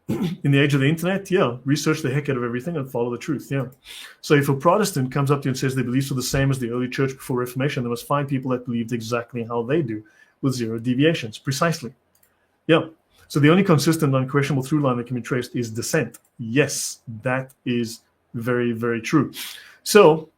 In the age of the internet, research the heck out of everything and follow the truth, So if a Protestant comes up to you and says their beliefs are the same as the early church before Reformation, they must find people that believed exactly how they do, with zero deviations, precisely. So the only consistent, unquestionable through line that can be traced is descent. Yes, that is very, very true. So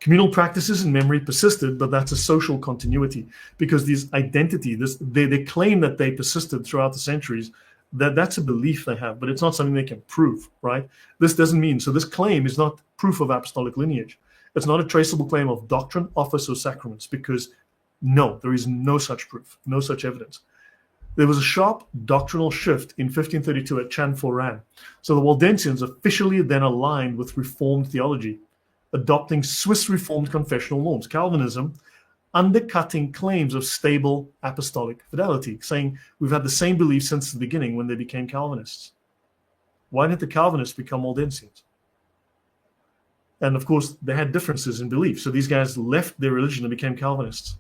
Communal practices and memory persisted, but that's a social continuity, because these identity, they claim that they persisted throughout the centuries. That's a belief they have, but it's not something they can prove, right? This doesn't mean, so this claim is not proof of apostolic lineage. It's not a traceable claim of doctrine, office, or sacraments, because no, there is no such proof, no such evidence. There was a sharp doctrinal shift in 1532 at Chanforan. So the Waldensians officially then aligned with Reformed theology, adopting Swiss Reformed confessional norms, Calvinism, undercutting claims of stable apostolic fidelity, saying we've had the same belief since the beginning when they became Calvinists. Why didn't the Calvinists become Waldensians? And of course, they had differences in belief. So these guys left their religion and became Calvinists.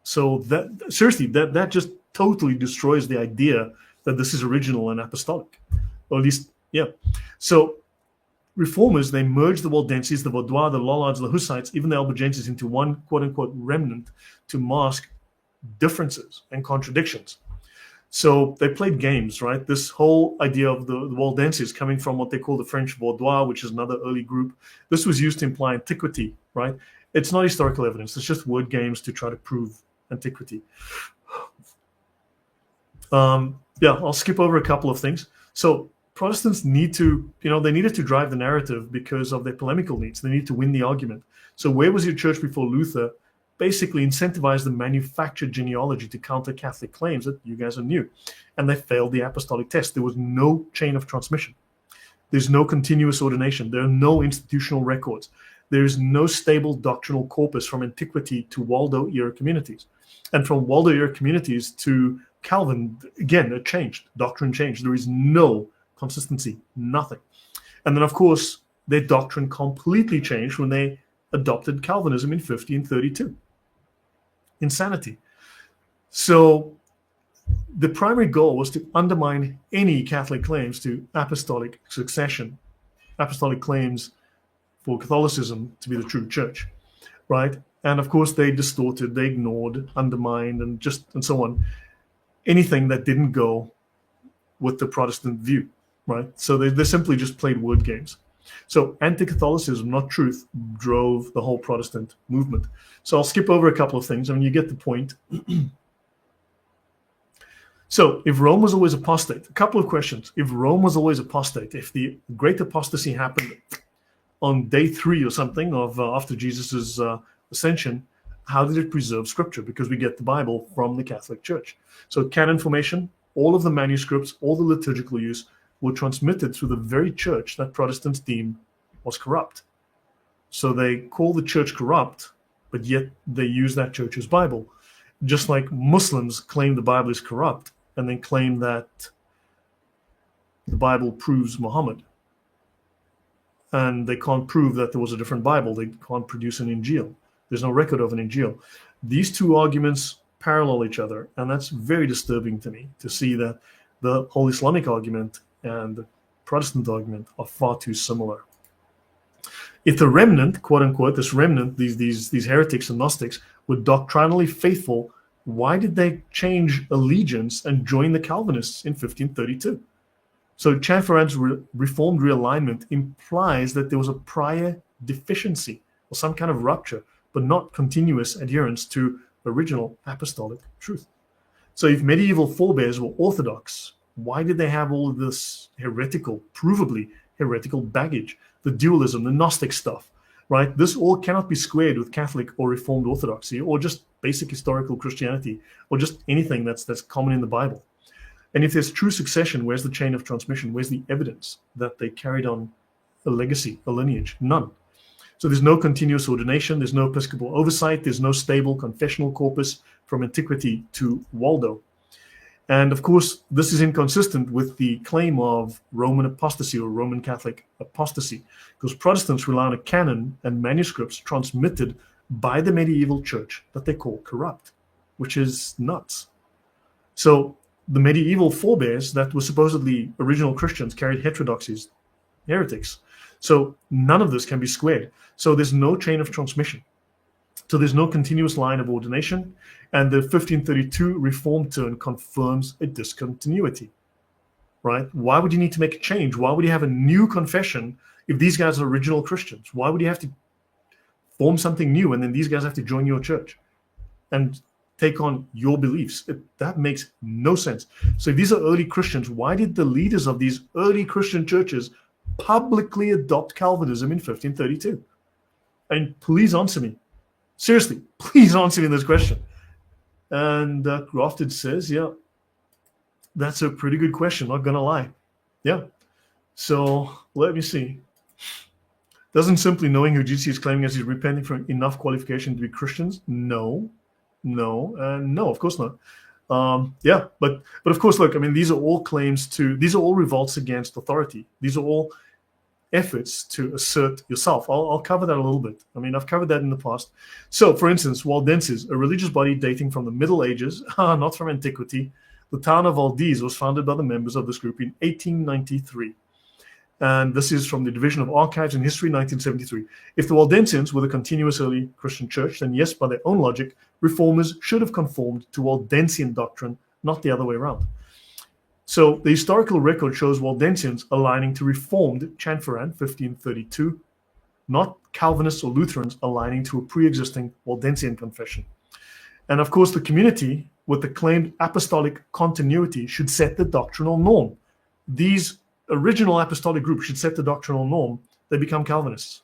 So that seriously, that just totally destroys the idea that this is original and apostolic, or at least, yeah. So Reformers, they merged the Waldenses, the Vaudois, the Lollards, the Hussites, even the Albigenses into one quote-unquote remnant to mask differences and contradictions. So they played games, right? This whole idea of the Waldenses coming from what they call the French Vaudois, which is another early group. This was used to imply antiquity, right? It's not historical evidence. It's just word games to try to prove antiquity. Yeah, I'll skip over a couple of things. So Protestants need to, they needed to drive the narrative because of their polemical needs. They need to win the argument. So where was your church before Luther? Basically incentivized the manufactured genealogy to counter Catholic claims that you guys are new. And they failed the apostolic test. There was no chain of transmission. There's no continuous ordination. There are no institutional records. There is no stable doctrinal corpus from antiquity to Waldo-era communities. And from Waldo-era communities to Calvin, again, it changed. Doctrine changed. There is no consistency, nothing. And then, of course, their doctrine completely changed when they adopted Calvinism in 1532. Insanity. So the primary goal was to undermine any Catholic claims to apostolic succession, apostolic claims for Catholicism to be the true church, right? And of course, they distorted, they ignored, undermined, and so on, anything that didn't go with the Protestant view, right? So they simply just played word games. So anti-Catholicism, not truth, drove the whole Protestant movement. So I'll skip over a couple of things. I mean, you get the point. So if Rome was always apostate, a couple of questions. If Rome was always apostate, if the great apostasy happened on day 3 or something of after Jesus's ascension, how did it preserve scripture? Because we get the Bible from the Catholic Church. So canon formation, all of the manuscripts, all the liturgical use were transmitted through the very church that Protestants deemed was corrupt. So they call the church corrupt, but yet they use that church's Bible. Just like Muslims claim the Bible is corrupt and then claim that the Bible proves Muhammad. And they can't prove that there was a different Bible. They can't produce an Injil. There's no record of an Injil. These two arguments parallel each other, and that's very disturbing to me, to see that the whole Islamic argument and the Protestant argument are far too similar. If the remnant, quote unquote, this remnant, these heretics and Gnostics, were doctrinally faithful, why did they change allegiance and join the Calvinists in 1532? So Chanforan's reformed realignment implies that there was a prior deficiency or some kind of rupture, but not continuous adherence to original apostolic truth. So if medieval forebears were orthodox, why did they have all of this heretical, provably heretical baggage, the dualism, the Gnostic stuff, right? This all cannot be squared with Catholic or Reformed orthodoxy or just basic historical Christianity or just anything that's common in the Bible. And if there's true succession, where's the chain of transmission? Where's the evidence that they carried on a legacy, a lineage? None. So there's no continuous ordination, there's no episcopal oversight, there's no stable confessional corpus from antiquity to Waldo. And of course, this is inconsistent with the claim of Roman apostasy or Roman Catholic apostasy, because Protestants rely on a canon and manuscripts transmitted by the medieval church that they call corrupt, which is nuts. So the medieval forebears that were supposedly original Christians carried heterodoxies, heretics. So none of this can be squared. So there's no chain of transmission. So there's no continuous line of ordination, and the 1532 Reformed turn confirms a discontinuity, right? Why would you need to make a change? Why would you have a new confession if these guys are original Christians? Why would you have to form something new, and then these guys have to join your church and take on your beliefs. That makes no sense. So if these are early Christians, why did the leaders of these early Christian churches publicly adopt Calvinism in 1532? And please answer me. Seriously, please answer me this question. And Grafted says, yeah, that's a pretty good question, not gonna lie. Yeah. So let me see. Doesn't simply knowing who Jesus is claiming as he's repenting for enough qualification to be Christians? No, of course not. Yeah, but of course, look, I mean, these are all these are all revolts against authority. These are all efforts to assert yourself. I'll cover that a little bit. I mean, I've covered that in the past. So, for instance, Waldenses, a religious body dating from the Middle Ages, not from antiquity. The town of Valdez was founded by the members of this group in 1893. And this is from the Division of Archives and History, 1973. If the Waldensians were the continuous early Christian church, then yes, by their own logic, reformers should have conformed to Waldensian doctrine, not the other way around. So the historical record shows Waldensians aligning to Reformed Chanfaran, 1532, not Calvinists or Lutherans aligning to a pre-existing Waldensian confession. And of course, the community with the claimed apostolic continuity should set the doctrinal norm. These original apostolic groups should set the doctrinal norm. They become Calvinists.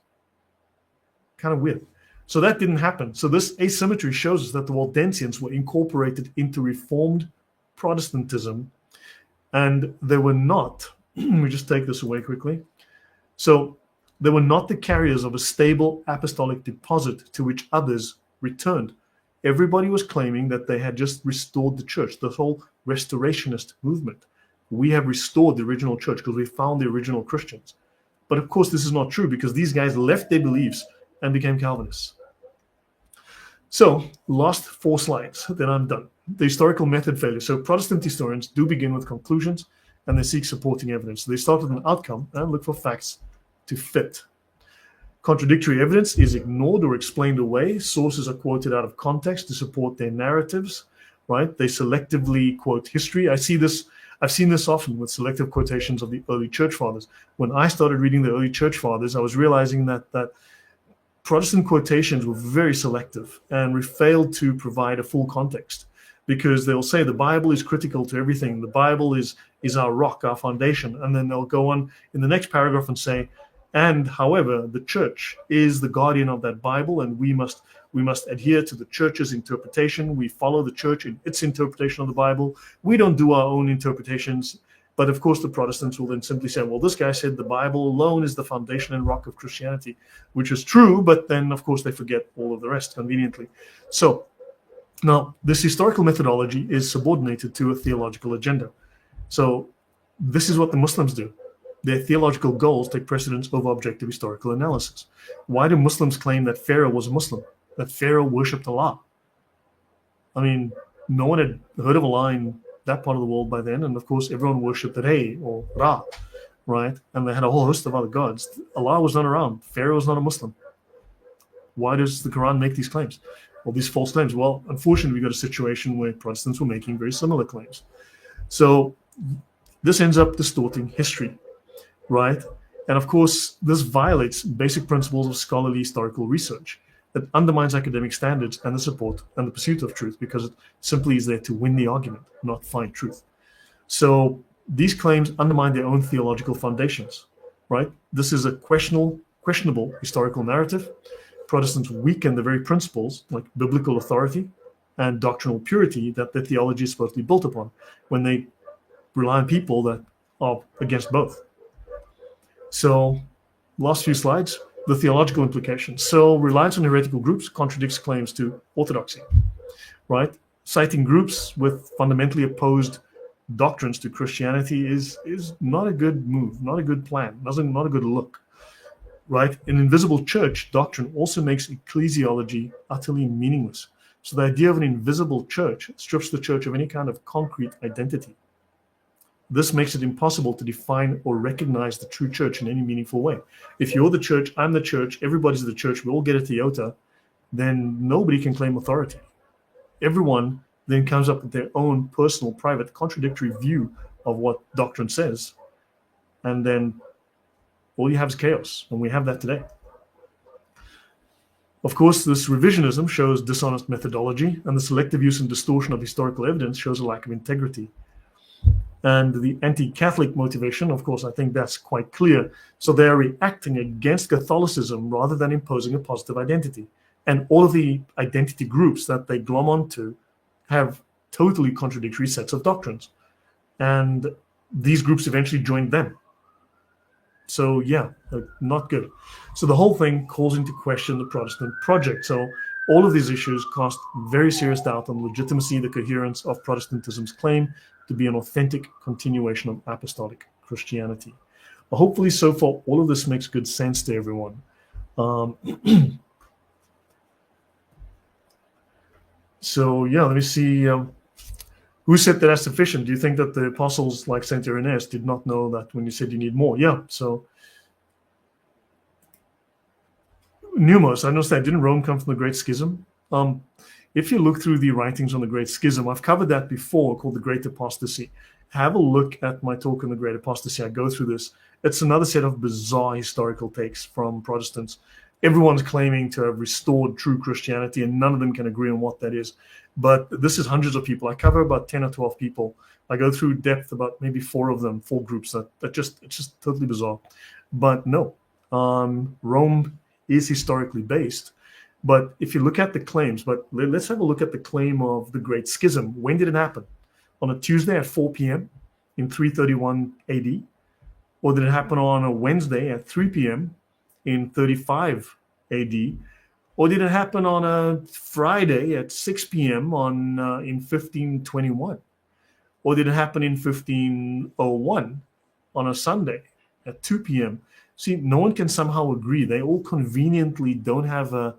Kind of weird. So that didn't happen. So this asymmetry shows us that the Waldensians were incorporated into Reformed Protestantism, and they were not, let me just take this away quickly. So they were not the carriers of a stable apostolic deposit to which others returned. Everybody was claiming that they had just restored the church, the whole restorationist movement. We have restored the original church because we found the original Christians. But of course, this is not true because these guys left their beliefs and became Calvinists. So, last 4 slides, then I'm done. The historical method failure. So Protestant historians do begin with conclusions and they seek supporting evidence. So they start with an outcome and look for facts to fit. Contradictory evidence is ignored or explained away. Sources are quoted out of context to support their narratives, right? They selectively quote history. I've seen this often with selective quotations of the early church fathers. When I started reading the early church fathers, I was realizing that Protestant quotations were very selective and we failed to provide a full context, because they'll say the Bible is critical to everything. The Bible is our rock, our foundation. And then they'll go on in the next paragraph and say, and however, the church is the guardian of that Bible, and we must adhere to the church's interpretation. We follow the church in its interpretation of the Bible. We don't do our own interpretations. But of course, the Protestants will then simply say, well, this guy said the Bible alone is the foundation and rock of Christianity, which is true. But then, of course, they forget all of the rest conveniently. So now, this historical methodology is subordinated to a theological agenda. So this is what the Muslims do. Their theological goals take precedence over objective historical analysis. Why do Muslims claim that Pharaoh was a Muslim, that Pharaoh worshipped Allah? I mean, no one had heard of Allah in that part of the world by then, and of course, everyone worshipped Re or Ra, right? And they had a whole host of other gods. Allah was not around. Pharaoh was not a Muslim. Why does the Quran make these claims? Well, these false claims. Well, unfortunately, we got a situation where Protestants were making very similar claims. So this ends up distorting history, right? And of course, this violates basic principles of scholarly historical research. It undermines academic standards and the support and the pursuit of truth, because it simply is there to win the argument, not find truth. So these claims undermine their own theological foundations, right? This is a questionable historical narrative. Protestants weaken the very principles like biblical authority and doctrinal purity that their theology is supposed to be built upon when they rely on people that are against both. So last few slides, the theological implications. So reliance on heretical groups contradicts claims to orthodoxy, right? Citing groups with fundamentally opposed doctrines to Christianity is not a good move, not a good plan, not a good look. Right? An invisible church doctrine also makes ecclesiology utterly meaningless. So the idea of an invisible church strips the church of any kind of concrete identity. This makes it impossible to define or recognize the true church in any meaningful way. If you're the church, I'm the church, everybody's the church, we all get a Toyota, then nobody can claim authority. Everyone then comes up with their own personal, private, contradictory view of what doctrine says, and then all you have is chaos, and we have that today. Of course, this revisionism shows dishonest methodology, and the selective use and distortion of historical evidence shows a lack of integrity. And the anti-Catholic motivation, of course, I think that's quite clear. So they are reacting against Catholicism rather than imposing a positive identity. And all of the identity groups that they glom onto have totally contradictory sets of doctrines. And these groups eventually joined them. So yeah, not good. So the whole thing calls into question the Protestant project. So all of these issues cast very serious doubt on the legitimacy, the coherence of Protestantism's claim to be an authentic continuation of apostolic Christianity. Well, hopefully so far all of this makes good sense to everyone. So yeah, let me see. Who said that that's sufficient? Do you think that the apostles like Saint Irenaeus did not know that when you said you need more? Yeah, so Numos, I understand. Didn't Rome come from the Great Schism? If you look through the writings on the Great Schism, I've covered that before, called the Great Apostasy. Have a look at my talk on the Great Apostasy. I go through this. It's another set of bizarre historical takes from Protestants. Everyone's claiming to have restored true Christianity, and none of them can agree on what that is. But this is hundreds of people. I cover about 10 or 12 people. I go through depth about maybe 4 of them, 4 groups. It's just totally bizarre. But no, Rome is historically based. But if you look at the claims, but let's have a look at the claim of the Great Schism. When did it happen? On a Tuesday at 4 p.m. in 331 AD? Or did it happen on a Wednesday at 3 p.m. in 35 AD? Or did it happen on a Friday at 6 p.m. in 1521? Or did it happen in 1501 on a Sunday at 2 p.m.? See, no one can somehow agree. They all conveniently don't have a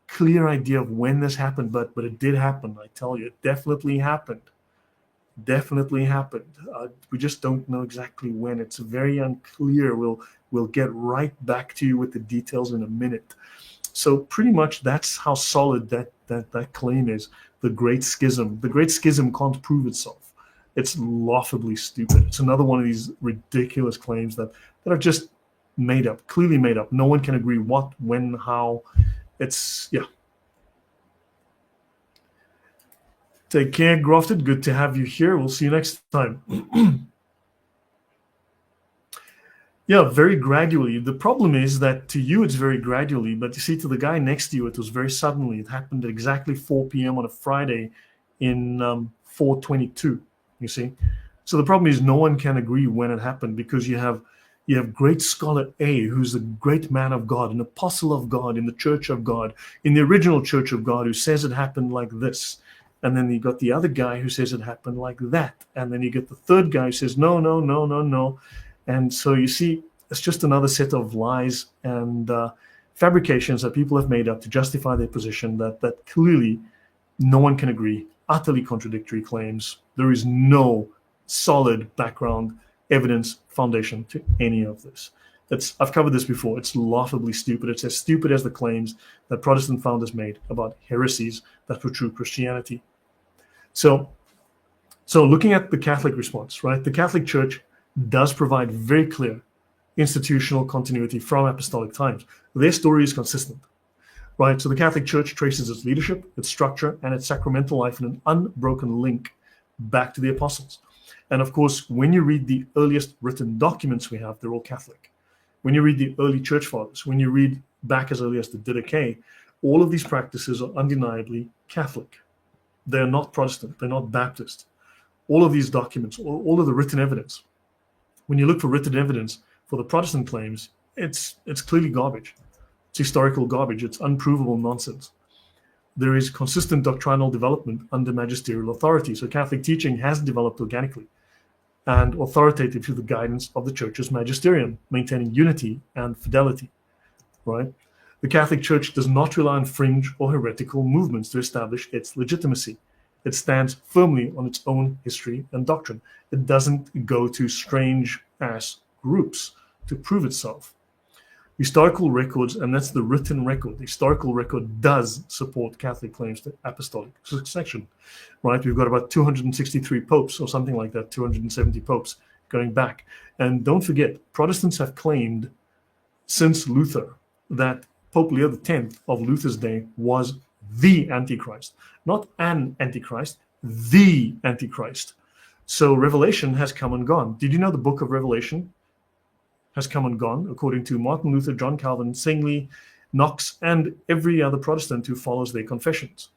clear idea of when this happened, but it did happen. I tell you, it definitely happened. Definitely happened. We just don't know exactly when. It's very unclear. We'll get right back to you with the details in a minute. So pretty much that's how solid that claim is. The Great Schism. The Great Schism can't prove itself. It's laughably stupid. It's another one of these ridiculous claims that are just made up, clearly made up. No one can agree what, when, how. It's, yeah. Take care, Grafted. Good to have you here. We'll see you next time. Yeah, very gradually. The problem is that to you it's very gradually, but you see, to the guy next to you, it was very suddenly. It happened at exactly 4 p.m. on a Friday in 422, you see. So the problem is no one can agree when it happened, because you have great scholar A, who's a great man of God, an apostle of God in the Church of God, in the original Church of God, who says it happened like this. And then you got the other guy who says it happened like that. And then you get the third guy who says, no, no, no, no, no. And so you see, it's just another set of lies and fabrications that people have made up to justify their position that clearly no one can agree, utterly contradictory claims. There is no solid background evidence foundation to any of this. I've covered this before. It's laughably stupid. It's as stupid as the claims that Protestant founders made about heresies that were true Christianity. So looking at the Catholic response, right? The Catholic Church does provide very clear institutional continuity from apostolic times. Their story is consistent, right? So the Catholic Church traces its leadership, its structure, and its sacramental life in an unbroken link back to the apostles. And of course, when you read the earliest written documents we have, they're all Catholic. When you read the early church fathers, when you read back as early as the Didache, all of these practices are undeniably Catholic. They're not Protestant. They're not Baptist. All of these documents, all of the written evidence, when you look for written evidence for the Protestant claims, it's clearly garbage. It's historical garbage. It's unprovable nonsense. There is consistent doctrinal development under magisterial authority. So Catholic teaching has developed organically and authoritative to the guidance of the Church's magisterium, maintaining unity and fidelity, right? The Catholic Church does not rely on fringe or heretical movements to establish its legitimacy. It stands firmly on its own history and doctrine. It doesn't go to strange-ass groups to prove itself. Historical records, and that's the written record, the historical record does support Catholic claims to apostolic succession, right? We've got about 263 popes or something like that, 270 popes going back. And don't forget, Protestants have claimed since Luther that Pope Leo X of Luther's day was the Antichrist, not an Antichrist, the Antichrist. So Revelation has come and gone. Did you know the book of Revelation has come and gone, according to Martin Luther, John Calvin, Zwingli, Knox, and every other Protestant who follows their confessions?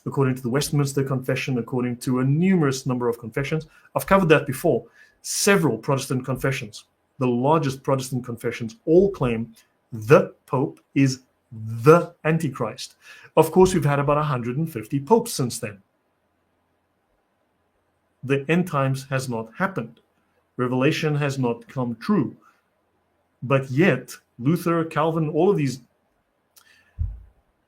According to the Westminster Confession, according to a numerous number of confessions. I've covered that before. Several Protestant confessions, the largest Protestant confessions, all claim the Pope is the Antichrist. Of course, we've had about 150 popes since then. The end times has not happened. Revelation has not come true. But yet, Luther, Calvin, all of these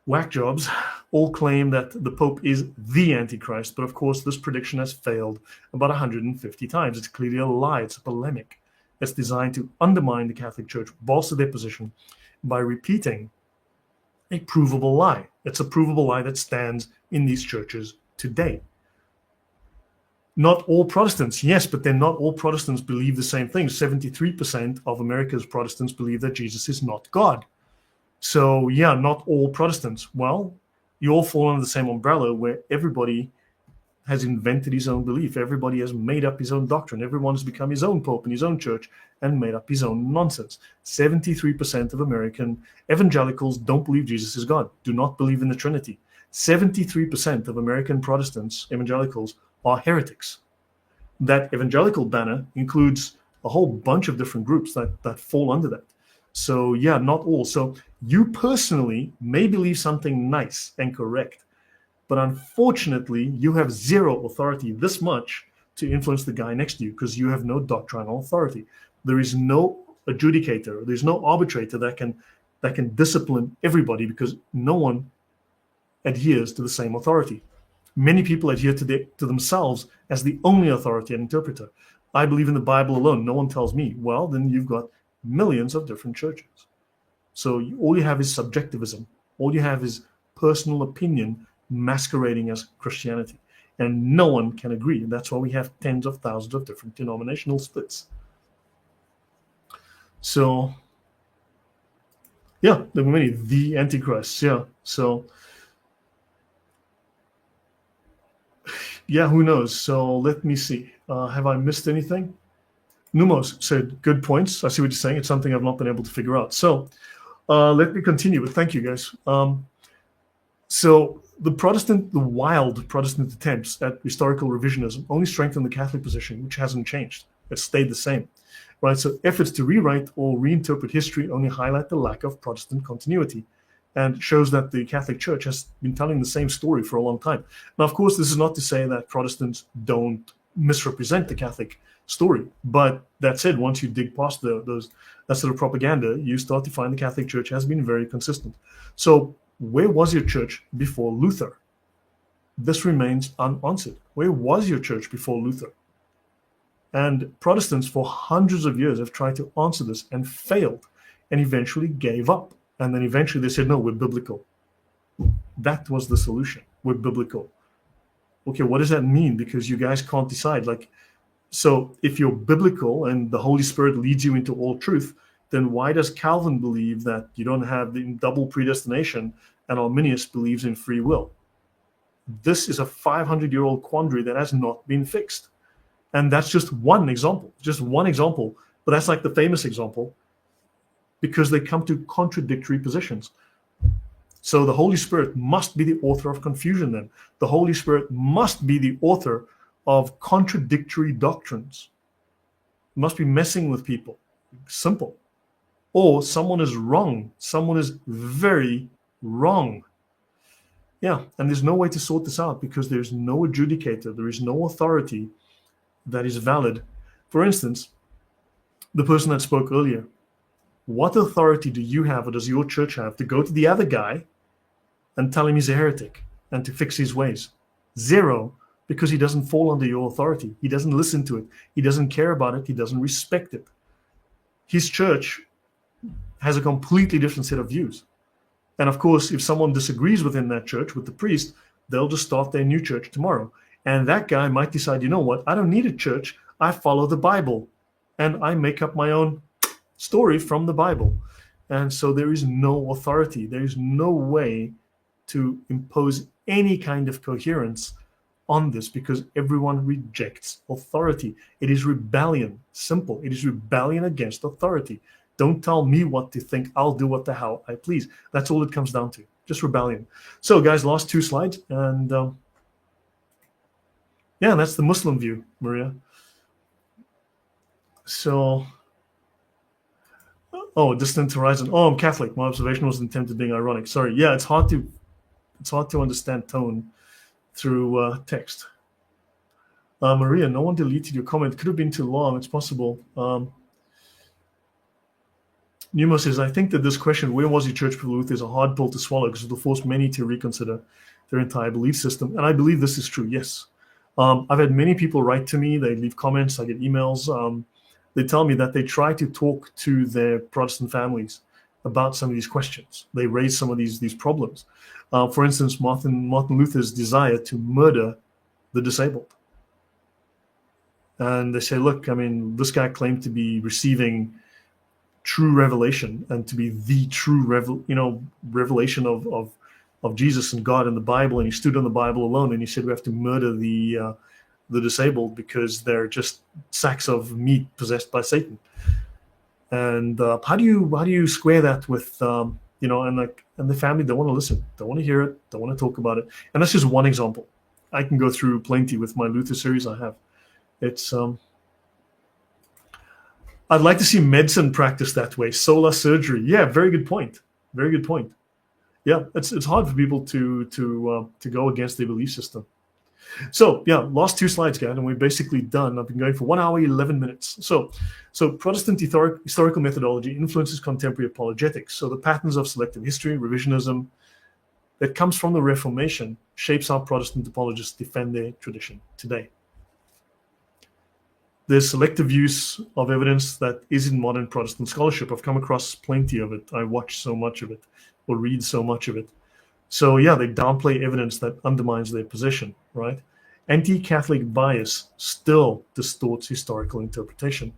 whack jobs all claim that the Pope is the Antichrist. But of course, this prediction has failed about 150 times. It's clearly a lie. It's a polemic. It's designed to undermine the Catholic Church, bolster their position by repeating a provable lie. It's a provable lie that stands in these churches today. Not all Protestants, yes, but then not all Protestants believe the same thing. 73% of America's Protestants believe that Jesus is not God. So yeah, not all Protestants. Well, you all fall under the same umbrella where everybody has invented his own belief. Everybody has made up his own doctrine. Everyone has become his own pope in his own church and made up his own nonsense. 73% of American evangelicals don't believe Jesus is God, do not believe in the Trinity. 73% of American Protestants, evangelicals, are heretics. That evangelical banner includes a whole bunch of different groups that fall under that. So yeah, not all. So you personally may believe something nice and correct, but unfortunately, you have zero authority this much to influence the guy next to you because you have no doctrinal authority. There is no adjudicator. There's no arbitrator that can discipline everybody because no one adheres to the same authority. Many people adhere to themselves as the only authority and interpreter. I believe in the Bible alone. No one tells me. Well, then you've got millions of different churches. So all you have is subjectivism. All you have is personal opinion masquerading as Christianity. And no one can agree. And that's why we have tens of thousands of different denominational splits. So, yeah, there were many. The Antichrist, yeah. So, yeah, who knows? So let me see. Have I missed anything? Numos said, good points. I see what you're saying. It's something I've not been able to figure out. So let me continue, but thank you, guys. So the wild Protestant attempts at historical revisionism only strengthen the Catholic position, which hasn't changed. It's stayed the same. Right? So efforts to rewrite or reinterpret history only highlight the lack of Protestant continuity and shows that the Catholic Church has been telling the same story for a long time. Now, of course, this is not to say that Protestants don't misrepresent the Catholic story. But that said, once you dig past that sort of propaganda, you start to find the Catholic Church has been very consistent. So where was your church before Luther? This remains unanswered. Where was your church before Luther? And Protestants for hundreds of years have tried to answer this and failed and eventually gave up. And then eventually they said, no, we're biblical. That was the solution. We're biblical. Okay, what does that mean? Because you guys can't decide. So if you're biblical and the Holy Spirit leads you into all truth, then why does Calvin believe that you don't have the double predestination and Arminius believes in free will? This is a 500-year-old quandary that has not been fixed. And that's just one example, but that's like the famous example because they come to contradictory positions. So the Holy Spirit must be the author of confusion then. The Holy Spirit must be the author of contradictory doctrines. It must be messing with people. Simple. Or someone is wrong. Someone is very wrong. Yeah, and there's no way to sort this out because there's no adjudicator. There is no authority that is valid. For instance, the person that spoke earlier, what authority do you have or does your church have to go to the other guy and tell him he's a heretic and to fix his ways? Zero, because he doesn't fall under your authority. He doesn't listen to it. He doesn't care about it. He doesn't respect it. His church has a completely different set of views. And of course, if someone disagrees within that church with the priest, they'll just start their new church tomorrow. And that guy might decide, you know what, I don't need a church. I follow the Bible and I make up my own story from the Bible. And so there is no authority. There is no way to impose any kind of coherence on this because everyone rejects authority. It is rebellion. Simple. It is rebellion against authority. Don't tell me what to think. I'll do what the hell I please. That's all it comes down to. Just rebellion. So, guys, last two slides. And yeah, that's the Muslim view, Maria. So, oh, distant horizon. Oh, I'm Catholic. My observation was intended being ironic. Sorry. Yeah, it's hard to understand tone through text. Maria, no one deleted your comment. Could have been too long. It's possible. Nemo says, I think that this question, where was your church for Luther, is a hard pill to swallow because it will force many to reconsider their entire belief system. And I believe this is true, yes. I've had many people write to me. They leave comments. I get emails. They tell me that they try to talk to their Protestant families about some of these questions. They raise some of these problems. For instance, Martin Luther's desire to murder the disabled. And they say, look, I mean, this guy claimed to be receiving true revelation and to be the true revelation of Jesus and God in the Bible. And he stood on the Bible alone and he said, we have to murder the disabled because they're just sacks of meat possessed by Satan. And how do you square that with and the family don't want to listen, don't want to hear it, don't want to talk about it. And that's just one example. I can go through plenty with my Luther series I have. It's I'd like to see medicine practice that way. Solar surgery. Yeah, very good point. Very good point. Yeah, it's hard for people to go against their belief system. So yeah, last two slides, guys, and we're basically done. I've been going for 1 hour, 11 minutes. So Protestant historical methodology influences contemporary apologetics. So the patterns of selective history, revisionism, that comes from the Reformation shapes how Protestant apologists defend their tradition today. There's selective use of evidence that is in modern Protestant scholarship. I've come across plenty of it. I watch so much of it or read so much of it. So yeah, they downplay evidence that undermines their position, right? Anti-Catholic bias still distorts historical interpretation.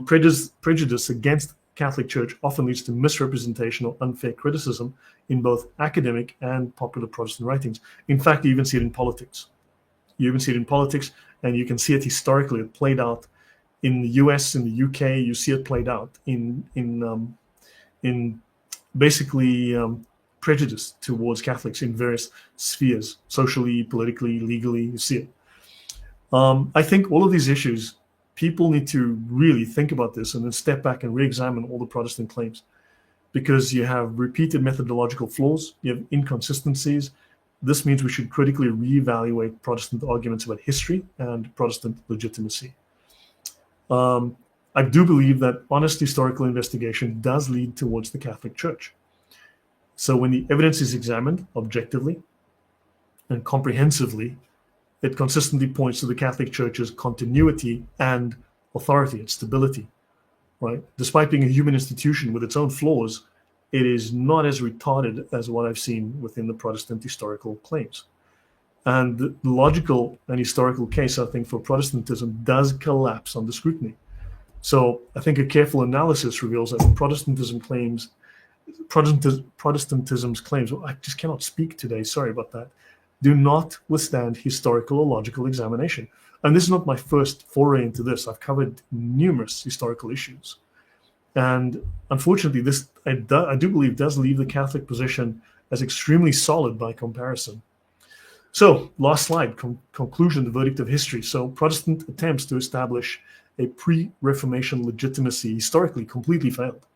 Prejudice against Catholic Church often leads to misrepresentation or unfair criticism in both academic and popular Protestant writings. In fact, you even see it in politics. And you can see it historically. It played out in the US, in the UK. You see it played out in basically prejudice towards Catholics in various spheres, socially, politically, legally. You see it. I think all of these issues, people need to really think about this and then step back and re-examine all the Protestant claims, because you have repeated methodological flaws, you have inconsistencies. This means we should critically reevaluate Protestant arguments about history and Protestant legitimacy. I do believe that honest historical investigation does lead towards the Catholic Church. So when the evidence is examined objectively and comprehensively, it consistently points to the Catholic Church's continuity and authority and stability, right? Despite being a human institution with its own flaws, it is not as retarded as what I've seen within the Protestant historical claims. And the logical and historical case, I think, for Protestantism does collapse under scrutiny. So I think a careful analysis reveals that Protestantism's claims, well, I just cannot speak today, sorry about that, do not withstand historical or logical examination. And this is not my first foray into this. I've covered numerous historical issues. And unfortunately, this, I do believe, does leave the Catholic position as extremely solid by comparison. So, last slide, conclusion, the verdict of history. So, Protestant attempts to establish a pre-Reformation legitimacy historically completely failed,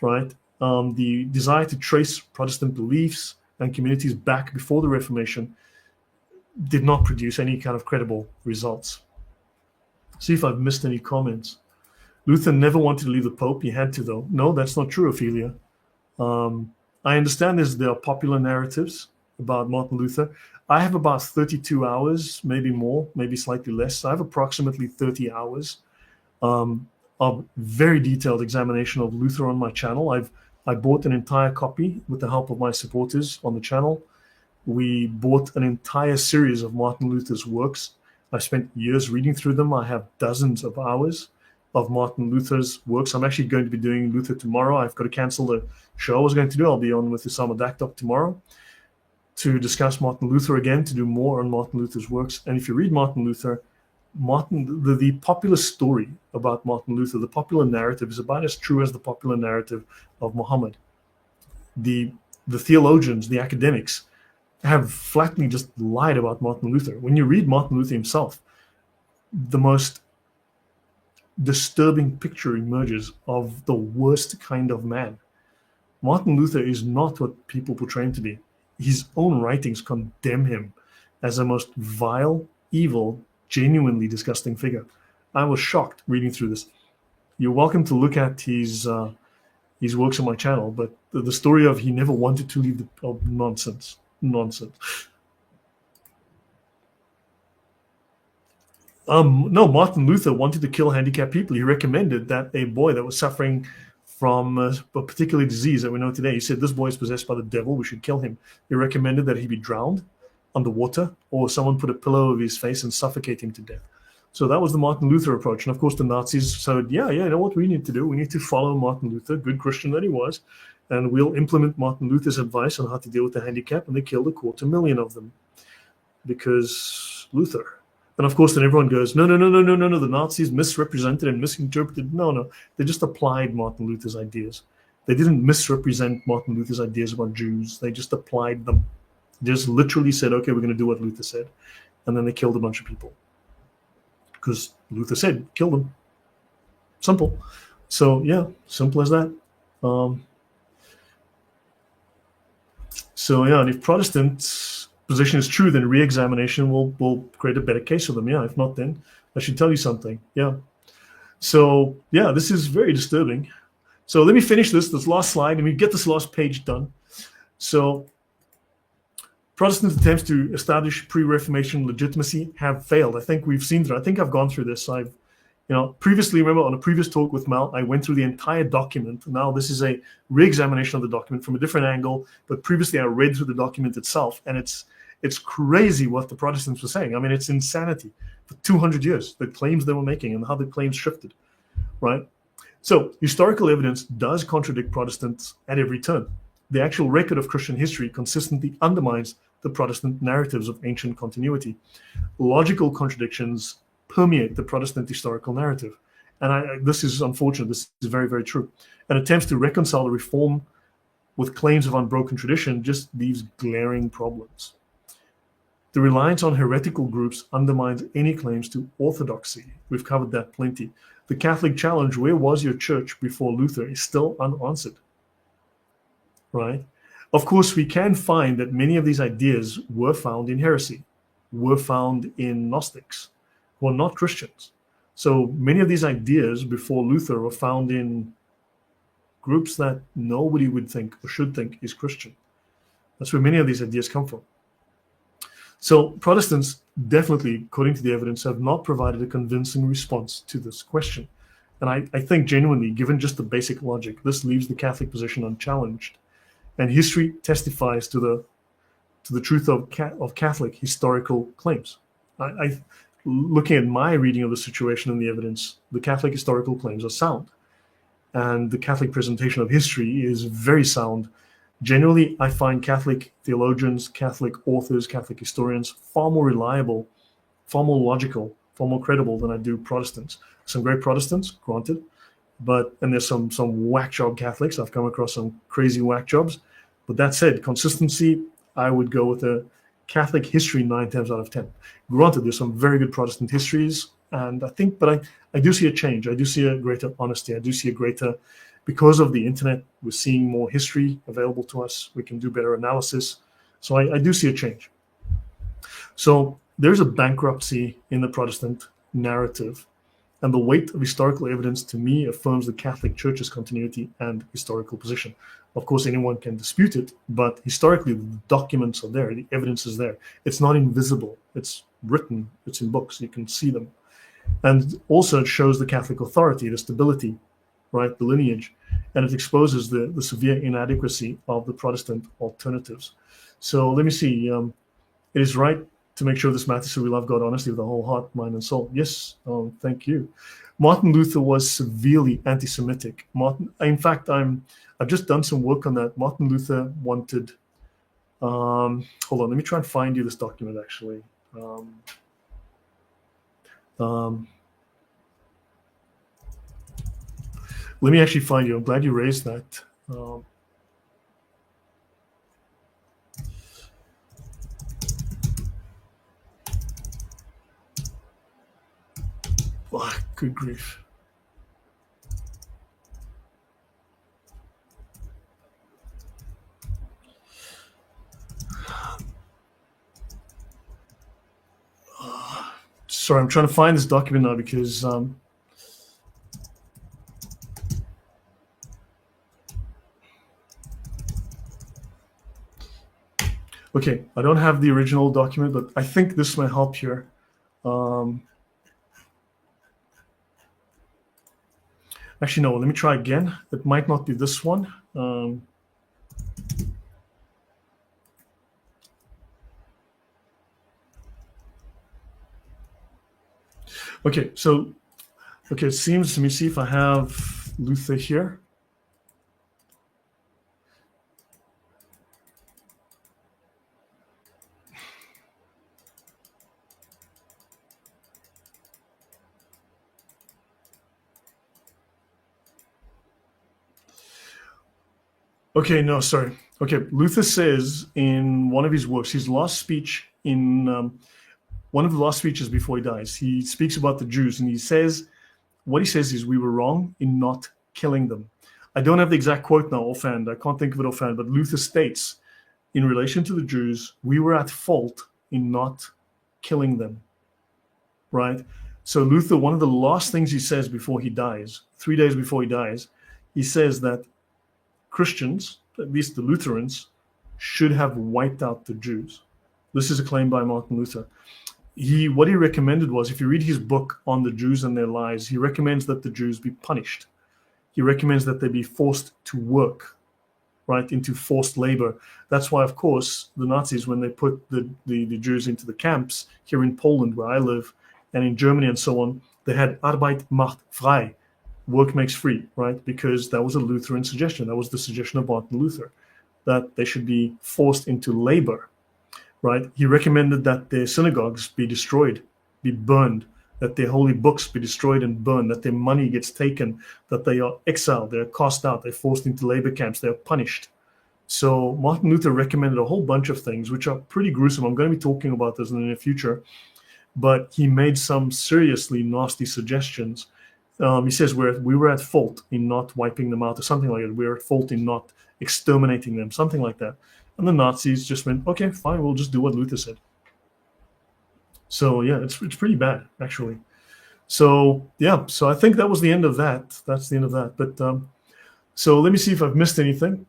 right? The desire to trace Protestant beliefs and communities back before the Reformation did not produce any kind of credible results. See if I've missed any comments. Luther never wanted to leave the Pope. He had to, though. No, that's not true, Ophelia. I understand there are popular narratives about Martin Luther. I have about 32 hours, maybe more, maybe slightly less. I have approximately 30 hours of very detailed examination of Luther on my channel. I bought an entire copy with the help of my supporters on the channel. We bought an entire series of Martin Luther's works. I spent years reading through them. I have dozens of hours of Martin Luther's works. I'm actually going to be doing Luther tomorrow. I've got to cancel the show I was going to do. I'll be on with Usama Dakdok tomorrow to discuss Martin Luther again, to do more on Martin Luther's works. And if you read Martin Luther, the popular story about Martin Luther, the popular narrative is about as true as the popular narrative of Muhammad. The theologians, the academics, have flatly just lied about Martin Luther. When you read Martin Luther himself, the most disturbing picture emerges of the worst kind of man. Martin Luther is not what people portray him to be. His own writings condemn him as a most vile, evil, genuinely disgusting figure. I was shocked reading through this. You're welcome to look at his works on my channel, but the story of he never wanted to leave the nonsense. No, Martin Luther wanted to kill handicapped people. He recommended that a boy that was suffering from a particular disease that we know today, he said, this boy is possessed by the devil, we should kill him. He recommended that he be drowned underwater, or someone put a pillow over his face and suffocate him to death. So that was the Martin Luther approach. And of course, the Nazis said, yeah, you know what we need to do? We need to follow Martin Luther, good Christian that he was, and we'll implement Martin Luther's advice on how to deal with the handicap. And they killed 250,000 of them because Luther. And of course, then everyone goes, no, the Nazis misrepresented and misinterpreted. No, they just applied Martin Luther's ideas. They didn't misrepresent Martin Luther's ideas about Jews. They just applied them. They just literally said, okay, we're going to do what Luther said. And then they killed a bunch of people. Because Luther said, kill them. Simple. So, yeah, simple as that. And if Protestants position is true, then re-examination will create a better case for them. Yeah, if not, then I should tell you something. Yeah. So yeah, this is very disturbing. So let me finish this last slide. Let me get this last page done. So Protestant attempts to establish pre-Reformation legitimacy have failed. I think we've seen through. I think I've gone through this. Previously, remember on a previous talk with Mal, I went through the entire document. Now this is a re-examination of the document from a different angle. But previously I read through the document itself, and it's crazy what the Protestants were saying. I mean, it's insanity. For 200 years, the claims they were making and how the claims shifted, right? So historical evidence does contradict Protestants at every turn. The actual record of Christian history consistently undermines the Protestant narratives of ancient continuity. Logical contradictions permeate the Protestant historical narrative. And this is unfortunate. This is very, very true. And attempts to reconcile the reform with claims of unbroken tradition just leaves glaring problems. The reliance on heretical groups undermines any claims to orthodoxy. We've covered that plenty. The Catholic challenge, where was your church before Luther, is still unanswered, right? Of course, we can find that many of these ideas were found in heresy, were found in Gnostics, who are not Christians. So many of these ideas before Luther were found in groups that nobody would think or should think is Christian. That's where many of these ideas come from. So Protestants definitely, according to the evidence, have not provided a convincing response to this question. And I think genuinely, given just the basic logic, this leaves the Catholic position unchallenged. And history testifies to the truth of Catholic historical claims. Looking at my reading of the situation and the evidence, the Catholic historical claims are sound. And the Catholic presentation of history is very sound. Generally, I find Catholic theologians, Catholic authors, Catholic historians far more reliable, far more logical, far more credible than I do Protestants. Some great Protestants, granted, and there's some whack job Catholics. I've come across some crazy whack jobs. But that said, consistency, I would go with a Catholic history 9 times out of 10. Granted, there's some very good Protestant histories, and I do see a change. I do see a greater honesty. I do see a greater, because of the internet, we're seeing more history available to us. We can do better analysis. So I do see a change. So there's a bankruptcy in the Protestant narrative, and the weight of historical evidence, to me, affirms the Catholic Church's continuity and historical position. Of course, anyone can dispute it, but historically, the documents are there. The evidence is there. It's not invisible. It's written. It's in books. You can see them. And also, it shows the Catholic authority, the stability, right, the lineage, and it exposes the severe inadequacy of the Protestant alternatives. So let me see. It is right to make sure this matters, so we love God honestly with the whole heart, mind, and soul. Yes, thank you. Martin Luther was severely anti-Semitic. In fact, I've just done some work on that. Martin Luther wanted. Hold on, let me try and find you this document actually. Let me actually find you. I'm glad you raised that. Oh, good grief. Sorry, I'm trying to find this document now because okay, I don't have the original document, but I think this might help here. Actually, no, let me try again. It might not be this one. Okay, so, okay, it seems, let me see if I have Luther here. Okay, no, sorry. Okay, Luther says in one of his works, his last speech in one of the last speeches before he dies, he speaks about the Jews, and he says, what he says is, we were wrong in not killing them. I don't have the exact quote now offhand. I can't think of it offhand, but Luther states, in relation to the Jews, we were at fault in not killing them, right? So Luther, one of the last things he says before he dies, 3 days before he dies, he says that Christians, at least the Lutherans, should have wiped out the Jews. This is a claim by Martin Luther. What he recommended was, if you read his book on the Jews and their lies, he recommends that the Jews be punished. He recommends that they be forced to work, right, into forced labor. That's why, of course, the Nazis, when they put the Jews into the camps here in Poland, where I live, and in Germany and so on, they had Arbeit macht frei, work makes free, right? Because that was a Lutheran suggestion. That was the suggestion of Martin Luther, that they should be forced into labor, right? He recommended that their synagogues be destroyed, be burned, that their holy books be destroyed and burned, that their money gets taken, that they are exiled, they're cast out, they're forced into labor camps, they're punished. So Martin Luther recommended a whole bunch of things, which are pretty gruesome. I'm going to be talking about this in the near future, but he made some seriously nasty suggestions. He says we were at fault in not wiping them out, or something like that. We were at fault in not exterminating them, something like that. And the Nazis just went, okay, fine, we'll just do what Luther said. So yeah, it's pretty bad, actually. So yeah, so I think that was the end of that. That's the end of that. But so let me see if I've missed anything.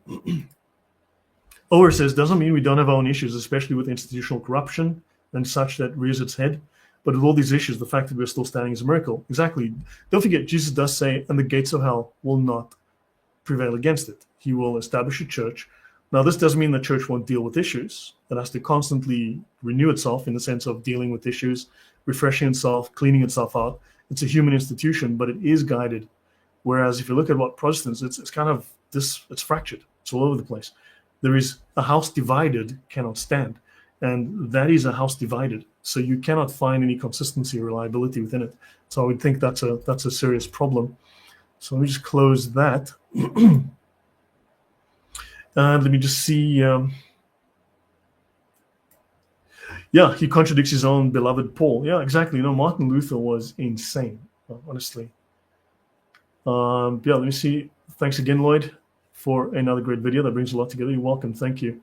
Ower says, doesn't mean we don't have our own issues, especially with institutional corruption and such that rears its head. But with all these issues, the fact that we're still standing is a miracle. Exactly. Don't forget, Jesus does say, and the gates of hell will not prevail against it. He will establish a church. Now, this doesn't mean the church won't deal with issues. It has to constantly renew itself in the sense of dealing with issues, refreshing itself, cleaning itself out. It's a human institution, but it is guided. Whereas if you look at what Protestants, it's kind of this, it's fractured. It's all over the place. There is a house divided cannot stand. And that is a house divided. So you cannot find any consistency or reliability within it. So I would think that's a serious problem. So let me just close that. Let me just see. Yeah, he contradicts his own beloved Paul. Yeah, exactly. Martin Luther was insane, honestly. Yeah, let me see. Thanks again, Lloyd, for another great video. That brings a lot together. You're welcome. Thank you.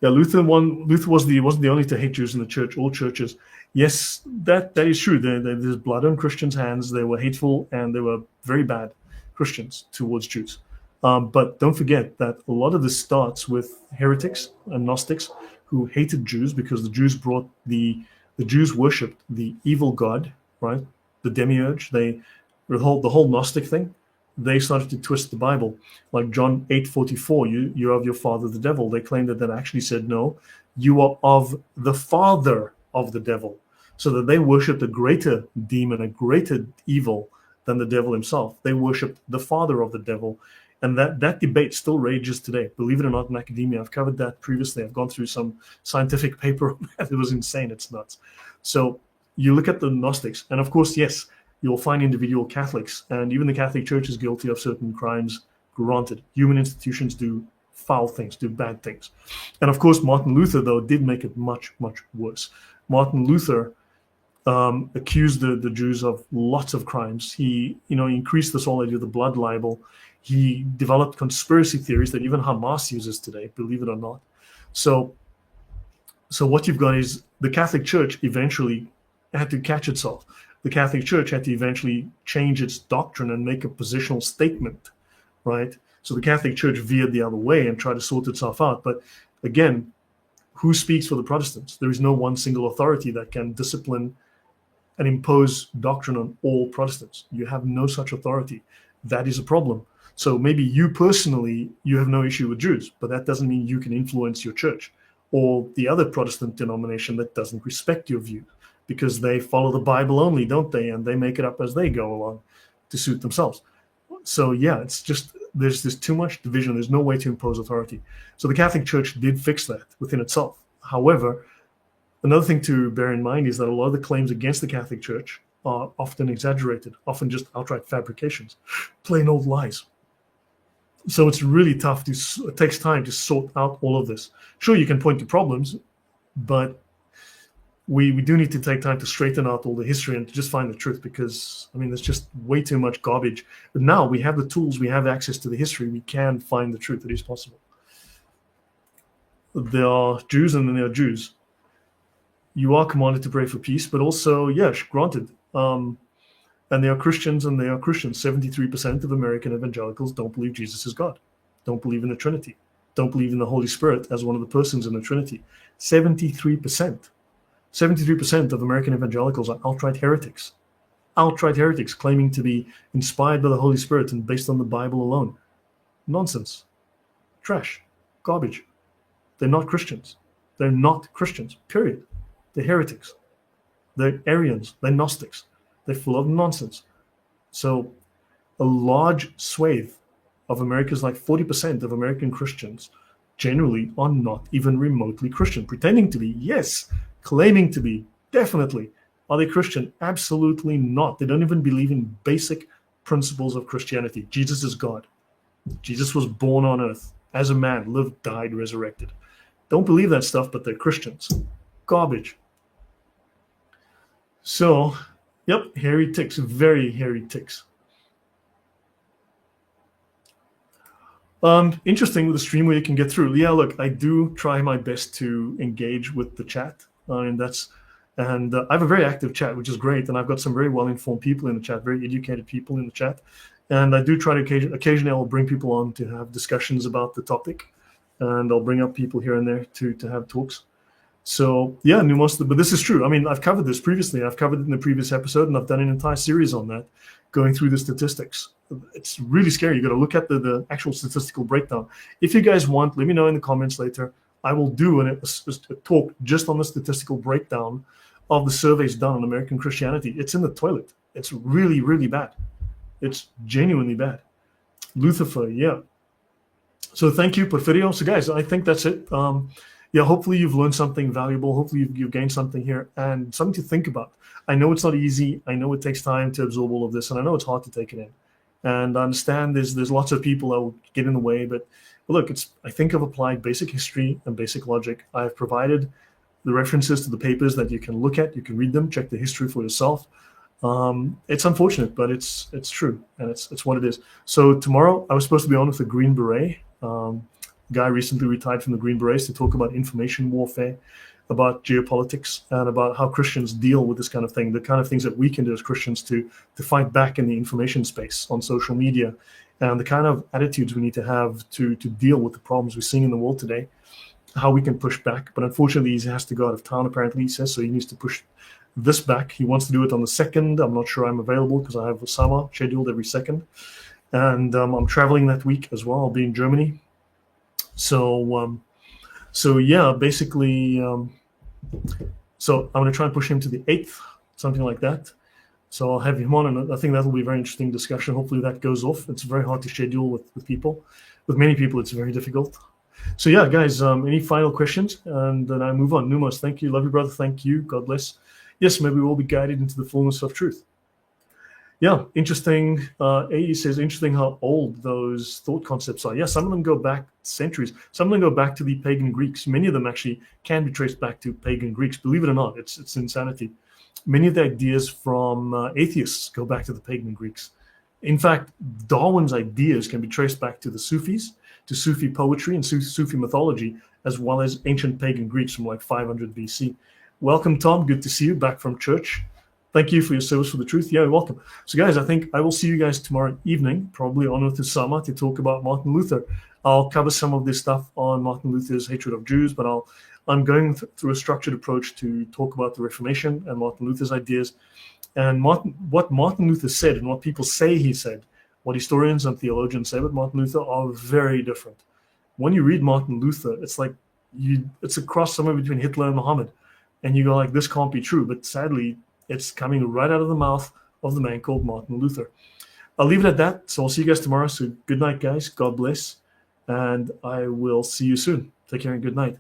Yeah, Luther wasn't the only to hate Jews in the church. All churches, yes, that is true. There's blood on Christians' hands. They were hateful and they were very bad Christians towards Jews. But don't forget that a lot of this starts with heretics and Gnostics who hated Jews because the Jews worshipped the evil god, right? The demiurge. The whole Gnostic thing. They started to twist the Bible, like John 8:44. You're of your father the devil. They claimed that actually said no. You are of the father of the devil. so that they worshipped a greater demon, a greater evil than the devil himself. They worshipped the father of the devil. And that debate still rages today, believe it or not, in academia. I've covered that previously. I've gone through some scientific paper. It was insane. It's nuts. So you look at the Gnostics, and of course, yes, you'll find individual Catholics, and even the Catholic Church is guilty of certain crimes. Granted, human institutions do foul things, do bad things. And of course, Martin Luther, though, did make it much, much worse. Martin Luther accused the Jews of lots of crimes. He increased this whole idea of the blood libel. He developed conspiracy theories that even Hamas uses today, believe it or not. So what you've got is the Catholic Church eventually had to catch itself. The Catholic Church had to eventually change its doctrine and make a positional statement, right? So the Catholic Church veered the other way and tried to sort itself out. But again, who speaks for the Protestants? There is no one single authority that can discipline and impose doctrine on all Protestants. You have no such authority. That is a problem. So maybe you personally, you have no issue with Jews, but that doesn't mean you can influence your church or the other Protestant denomination that doesn't respect your view, because they follow the Bible only, don't they? And they make it up as they go along to suit themselves. So yeah, it's just, there's too much division. There's no way to impose authority. So the Catholic Church did fix that within itself. However, another thing to bear in mind is that a lot of the claims against the Catholic Church are often exaggerated, often just outright fabrications, plain old lies. So it's really tough it takes time to sort out all of this. Sure, you can point to problems, but we do need to take time to straighten out all the history and to just find the truth, because, I mean, there's just way too much garbage. But now we have the tools, we have access to the history, we can find the truth. It is possible. There are Jews and then there are Jews. You are commanded to pray for peace, but also, yes, granted. And there are Christians and there are Christians. 73% of American evangelicals don't believe Jesus is God, don't believe in the Trinity, don't believe in the Holy Spirit as one of the persons in the Trinity. 73%. 73% of American evangelicals are outright heretics. Outright heretics, claiming to be inspired by the Holy Spirit and based on the Bible alone. Nonsense. Trash. Garbage. They're not Christians. They're not Christians, period. They're heretics. They're Arians. They're Gnostics. They're full of nonsense. So a large swathe of America's, like 40% of American Christians, generally are not even remotely Christian. Pretending to be, yes. Claiming to be, definitely. Are they Christian? Absolutely not. They don't even believe in basic principles of Christianity. Jesus is God. Jesus was born on earth as a man, lived, died, resurrected. Don't believe that stuff, but they're Christians. Garbage. So, yep, hairy ticks, very hairy ticks. Interesting with the stream where you can get through. Yeah, look, I do try my best to engage with the chat, and I have a very active chat, which is great, and I've got some very well-informed people in the chat, very educated people in the chat, and I do try to occasionally I'll bring people on to have discussions about the topic, and I'll bring up people here and there to have talks. So yeah, but this is true. I mean, I've covered this previously. I've covered it in the previous episode, and I've done an entire series on that, going through the statistics. It's really scary. You got to look at the actual statistical breakdown. If you guys want, let me know in the comments later. I will do a talk just on the statistical breakdown of the surveys done on American Christianity. It's in the toilet. It's really, really bad. It's genuinely bad. Lucifer, yeah. So thank you, Porfirio. So guys, I think that's it. Yeah, hopefully you've learned something valuable. Hopefully you've gained something here and something to think about. I know it's not easy. I know it takes time to absorb all of this, and I know it's hard to take it in. And I understand there's lots of people that will get in the way, but look, I think I've applied basic history and basic logic. I've provided the references to the papers that you can look at. You can read them, check the history for yourself. It's unfortunate, but it's true, and it's what it is. So tomorrow I was supposed to be on with the Green Beret. Guy recently retired from the Green Berets to talk about information warfare, about geopolitics, and about how Christians deal with this kind of thing, the kind of things that we can do as Christians to fight back in the information space on social media, and the kind of attitudes we need to have to deal with the problems we're seeing in the world today, how we can push back. But unfortunately, he has to go out of town, apparently, he says, so he needs to push this back. He wants to do it on the 2nd. I'm not sure I'm available because I have Osama scheduled every 2nd. And I'm traveling that week as well. I'll be in Germany. So yeah, basically, So I'm going to try and push him to the 8th, something like that. So I'll have him on, and I think that will be a very interesting discussion. Hopefully that goes off. It's very hard to schedule with people. With many people, it's very difficult. So yeah, guys, any final questions? And then I move on. Numos, thank you. Love you, brother. Thank you. God bless. Yes, maybe we'll be guided into the fullness of truth. Yeah, interesting. AE says, interesting how old those thought concepts are. Yeah, some of them go back centuries. Some of them go back to the pagan Greeks. Many of them actually can be traced back to pagan Greeks. Believe it or not, it's insanity. Many of the ideas from atheists go back to the pagan Greeks. In fact, Darwin's ideas can be traced back to the Sufis, to Sufi poetry and Sufi mythology, as well as ancient pagan Greeks from like 500 BC. Welcome, Tom. Good to see you back from church. Thank you for your service for the truth. Yeah, welcome. So, guys, I think I will see you guys tomorrow evening, probably on Earth to Sama, to talk about Martin Luther. I'll cover some of this stuff on Martin Luther's hatred of Jews, but I'm going through a structured approach to talk about the Reformation and Martin Luther's ideas. And what Martin Luther said and what people say he said, what historians and theologians say about Martin Luther are very different. When you read Martin Luther, it's like it's a cross somewhere between Hitler and Muhammad. And you go like, this can't be true. But sadly, it's coming right out of the mouth of the man called Martin Luther. I'll leave it at that. So I'll see you guys tomorrow. So good night, guys. God bless. And I will see you soon. Take care and good night.